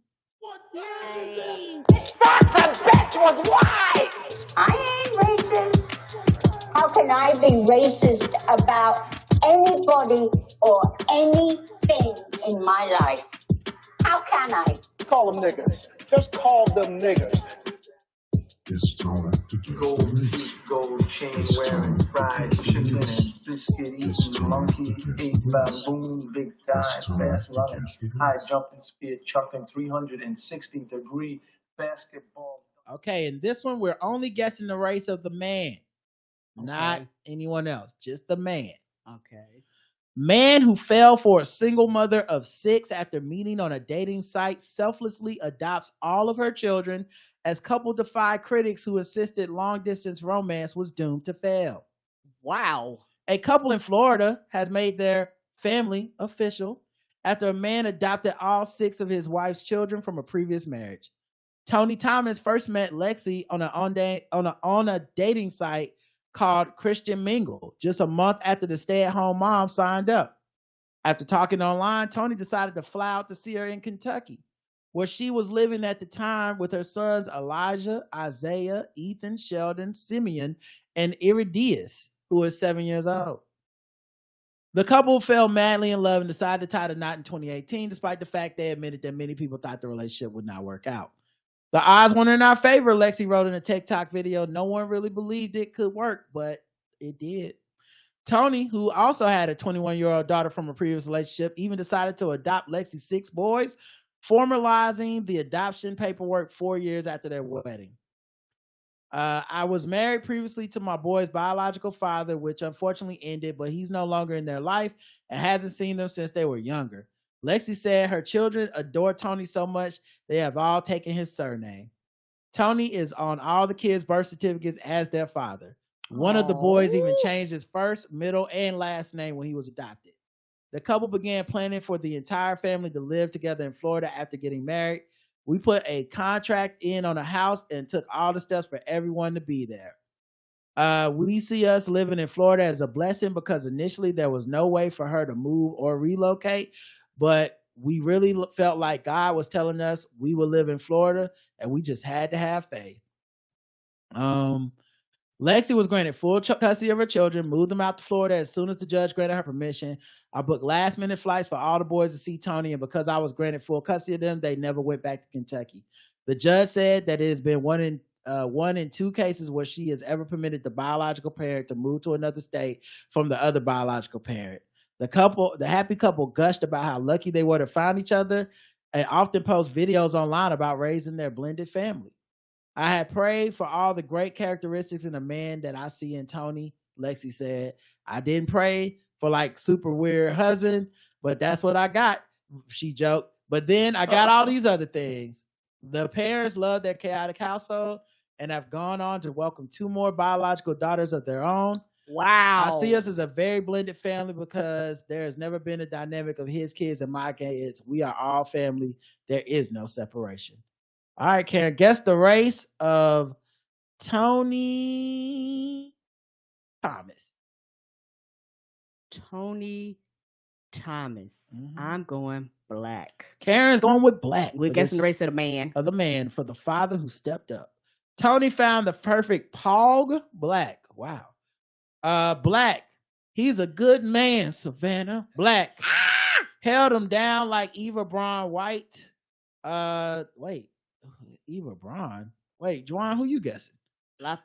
That bitch was white. I ain't racist. How can I be racist about anybody or anything in my life? How can I? Call them niggers. Just call them niggers. It's time to get gold teeth, gold chain wearing, fried chicken and biscuit eating, monkey ate baboon, big dive, fast running, high jumping, spear chucking, 360-degree basketball. Okay, and this one we're only guessing the race of the man, not anyone else, just the man. Okay. Man who fell for a single mother of 6 after meeting on a dating site selflessly adopts all of her children as couple defy critics who insisted long-distance romance was doomed to fail. Wow. A couple in Florida has made their family official after a man adopted all 6 of his wife's children from a previous marriage. Tony Thomas first met Lexi on a dating site called Christian Mingle just a month after the stay-at-home mom signed up. After talking online, Tony decided to fly out to see her in Kentucky, where she was living at the time with her sons Elijah, Isaiah, Ethan, Sheldon, Simeon, and Iridius, who is 7 years old. The couple fell madly in love and decided to tie the knot in 2018, despite the fact they admitted that many people thought the relationship would not work out. The odds weren't in our favor, Lexi wrote in a TikTok video. No one really believed it could work, but it did. Tony, who also had a 21-year-old daughter from a previous relationship, even decided to adopt Lexi's 6 boys, formalizing the adoption paperwork 4 years after their wedding. I was married previously to my boy's biological father, which unfortunately ended, but he's no longer in their life and hasn't seen them since they were younger. Lexi said her children adore Tony so much, they have all taken his surname. Tony is on all the kids' birth certificates as their father. One of the boys even changed his first, middle, and last name when he was adopted. The couple began planning for the entire family to live together in Florida after getting married. We put a contract in on a house and took all the steps for everyone to be there. We see us living in Florida as a blessing because initially there was no way for her to move or relocate, but we really felt like God was telling us we would live in Florida and we just had to have faith. Lexi was granted full custody of her children, moved them out to Florida as soon as the judge granted her permission. I booked last-minute flights for all the boys to see Tony, and because I was granted full custody of them, they never went back to Kentucky. The judge said that it has been one in 2 cases where she has ever permitted the biological parent to move to another state from the other biological parent. The happy couple gushed about how lucky they were to find each other and often post videos online about raising their blended family. I had prayed for all the great characteristics in a man that I see in Tony, Lexi said. I didn't pray for like super weird husband, but that's what I got, she joked. But then I got all these other things. The parents love their chaotic household and have gone on to welcome 2 more biological daughters of their own. Wow. I see us as a very blended family because there has never been a dynamic of his kids and my kids. We are all family. There is no separation. All right, Karen, guess the race of Tony Thomas. Tony Thomas. I'm going black. Karen's going with black. We're guessing the race of the man. Of the man for the father who stepped up. Tony found the perfect pog. Black. Wow. Black. He's a good man, Savannah. Black. Held him down like Eva Braun White. Wait. Eva Braun. Wait, Juwan, who you guessing? I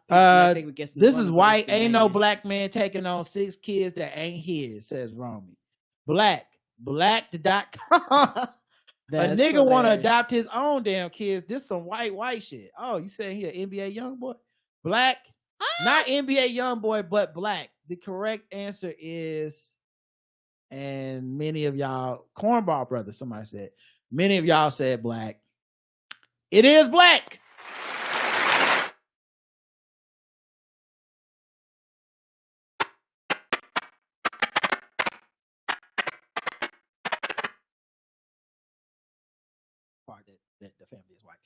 think we're guessing this is white. Ain't no black man taking on 6 kids that ain't his, says Romy. Black.com. A nigga want to adopt his own damn kids. This some white shit. Oh, you saying he an NBA young boy? Black. Not NBA young boy, but black. The correct answer is, and many of y'all, Cornball Brothers, somebody said, many of y'all said black. It is black. Part that the family is white.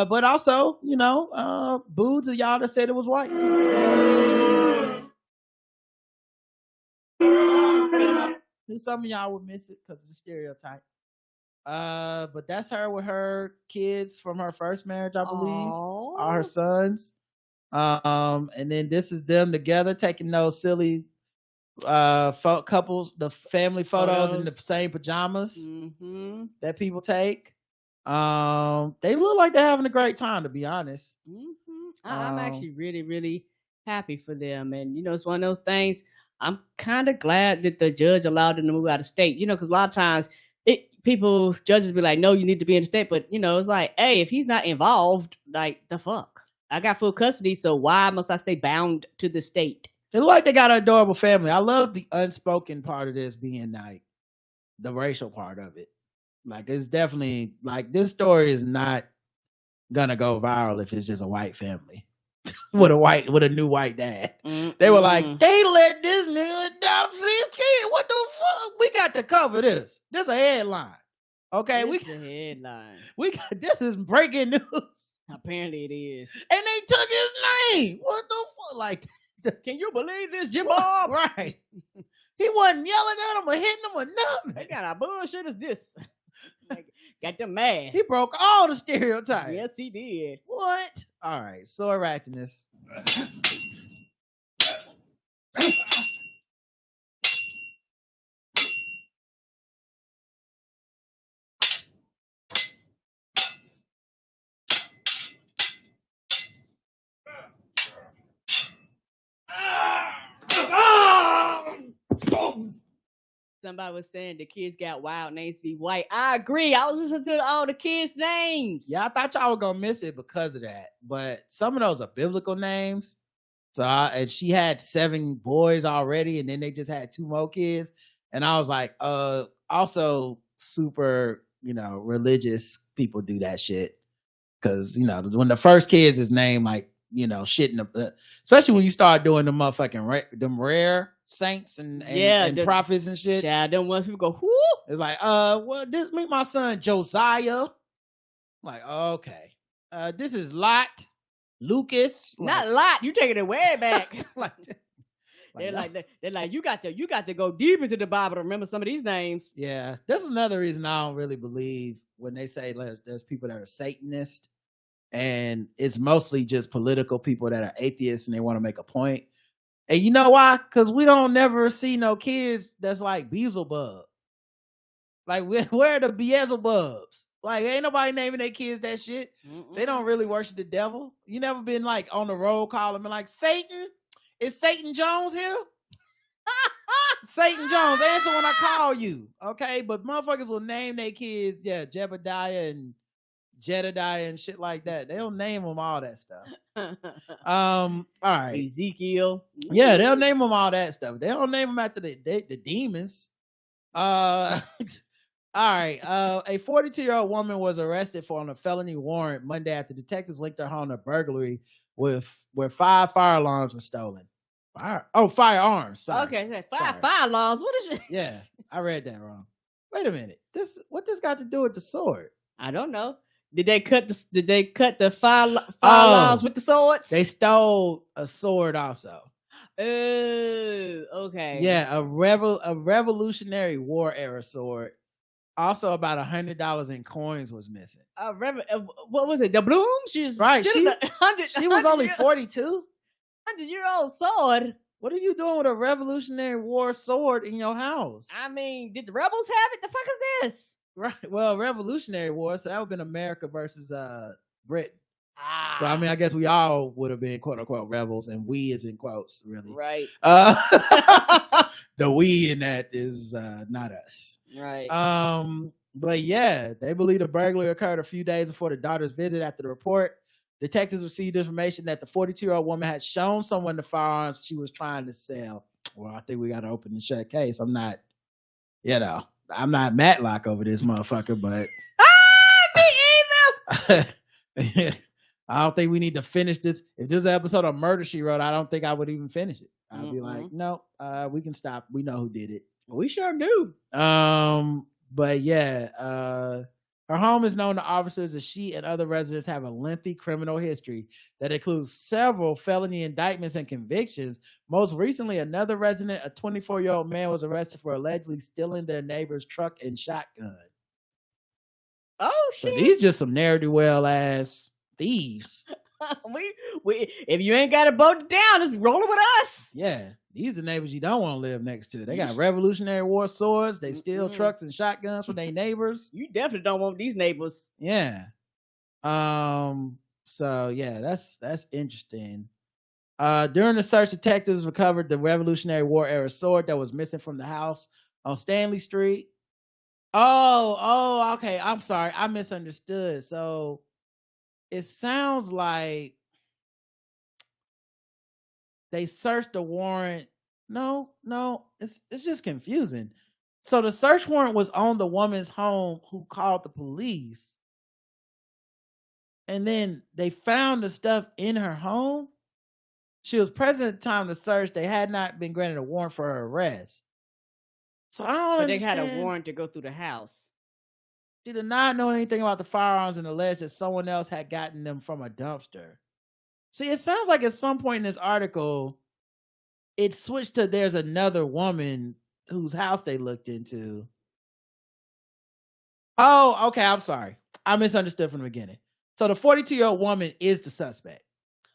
But also, you know, boo to y'all that said it was white. Some of y'all would miss it because it's a stereotype. But that's her with her kids from her first marriage, I believe. All her sons. And then this is them together taking those silly couples, the family photos in the same pajamas that people take. They look like they're having a great time, to be honest. I'm actually really, really happy for them. And, you know, it's one of those things. I'm kind of glad that the judge allowed them to move out of state, you know, because a lot of times judges be like, no, you need to be in the state. But, you know, it's like, hey, if he's not involved, like, the fuck? I got full custody, so why must I stay bound to the state? They look like they got an adorable family. I love the unspoken part of this being like the racial part of it. Like, it's definitely like this story is not gonna go viral if it's just a white family with a new white dad. They were like, they let this nigga adopt 6 kids. What the fuck? We got to cover this. This a headline. Okay, This is a headline. This is breaking news. Apparently it is. And they took his name. What the fuck? Like, Can you believe this, Jim Bob? Right. He wasn't yelling at him or hitting him or nothing. What kind of bullshit is this? Got them mad. He broke all the stereotypes. Yes, he did. What? All right. Sword ratchetness. Somebody was saying the kids got wild names to be white. I agree. I was listening to all the kids' names. Yeah, I thought y'all were gonna miss it because of that, but some of those are biblical names. So, and she had 7 boys already, and then they just had 2 more kids, and I was like, also super, religious people do that shit because when the first kids is named like shit in the, especially when you start doing the motherfucking them rare saints and prophets and shit. Yeah, them ones people go, whoo. It's like, this meet my son Josiah. Like, okay, this is Lot, Lucas. Not Lot. You taking it way back. They're like, you got to go deep into the Bible to remember some of these names. Yeah, that's another reason I don't really believe when they say there's people that are Satanists, and it's mostly just political people that are atheists and they want to make a point. And you know why? Because we don't never see no kids that's like Beelzebub. Like, where are the Beelzebubs? Like, ain't nobody naming their kids that shit. Mm-mm. They don't really worship the devil. You never been like on the roll calling and like, Satan? Is Satan Jones here? Satan Jones, answer when I call you. Okay, but motherfuckers will name their kids, Jebediah and Jedediah and shit like that. They'll name them all that stuff. All right. Ezekiel. Yeah, they'll name them all that stuff. They don't name them after the demons. All right. A 42-year-old woman was arrested on a felony warrant Monday after detectives linked her home to burglary where 5 fire alarms were stolen. Firearms. Sorry. Okay, fire alarms. What is it? Yeah, I read that wrong. Wait a minute. What this got to do with the sword? I don't know. Did they cut the fire alarms with the swords? They stole a sword also. Oh, okay. Yeah, a Revolutionary War era sword. Also, about $100 in coins was missing. What was it? The Bloom? She's right. She was only 42. 100-year-old sword. What are you doing with a Revolutionary War sword in your house? I mean, did the rebels have it? The fuck is this? Right. Well, Revolutionary War, so that would have been America versus Britain. So I mean, I guess we all would have been quote unquote rebels, and we is in quotes, really. Right. The we in that is not us. Right. But yeah, they believe the burglary occurred a few days before the daughter's visit. After the report, detectives received information that the 42-year-old woman had shown someone the firearms she was trying to sell. Well, I think we got to open and shut case. I'm not Matlock over this motherfucker, but me either. I don't think we need to finish this. If this is an episode of Murder, She Wrote, I don't think I would even finish it. I'd be like, no, we can stop. We know who did it. We sure do. But yeah, her home is known to officers as she and other residents have a lengthy criminal history that includes several felony indictments and convictions. Most recently, another resident, a 24-year-old man, was arrested for allegedly stealing their neighbor's truck and shotgun. Oh shit! So these just some ne'er-do-well ass thieves. we if you ain't got to boat it down, it's rolling with us. Yeah, these are neighbors you don't want to live next to. They got Revolutionary War swords. They steal trucks and shotguns from their neighbors. You definitely don't want these neighbors. Yeah. So yeah, that's interesting. During the search, detectives recovered the Revolutionary War era sword that was missing from the house on Stanley Street. Oh, okay. I'm sorry, I misunderstood. So it sounds like they searched the warrant. No, it's just confusing. So the search warrant was on the woman's home who called the police. And then they found the stuff in her home. She was present at the time of the search. They had not been granted a warrant for her arrest. So I don't understand. They had a warrant to go through the house. She did not know anything about the firearms and alleged that someone else had gotten them from a dumpster. See, it sounds like at some point in this article, it switched to there's another woman whose house they looked into. Oh, okay. I'm sorry. I misunderstood from the beginning. So the 42-year-old woman is the suspect.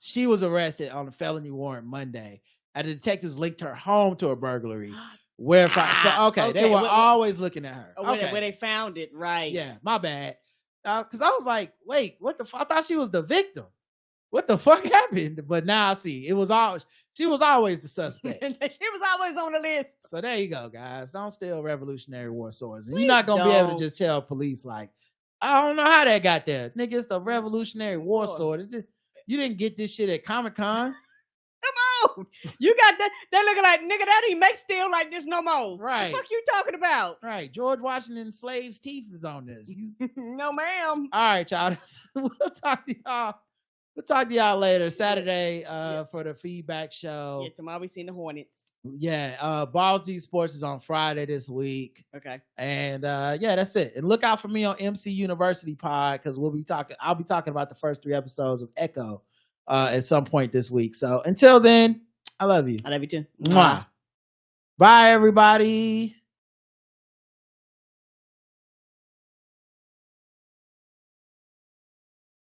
She was arrested on a felony warrant Monday, and the detectives linked her home to a burglary. They were always looking at her. Where they found it, right? Yeah, my bad. Because I was like, wait, what the fuck? I thought she was the victim. What the fuck happened? But now I see she was always the suspect. She was always on the list. So there you go, guys. Don't steal Revolutionary War swords. And you're not gonna be able to just tell police like, I don't know how that got there. Nigga, it's the Revolutionary War sword. You didn't get this shit at Comic-Con. Come on. You got that. They looking like, nigga, that ain't make steel like this no more. Right. What the fuck you talking about? Right. George Washington's slave's teeth is on this. No, ma'am. All right, y'all. We'll talk to y'all. We'll talk to y'all later. Saturday for the feedback show. Yeah, tomorrow we seen the Hornets. Yeah, Balls D Sports is on Friday this week. Okay. And that's it. And look out for me on MC University Pod because I'll be talking about the first 3 episodes of Echo at some point this week. So until then, I love you. I love you too. Mwah. Bye, everybody.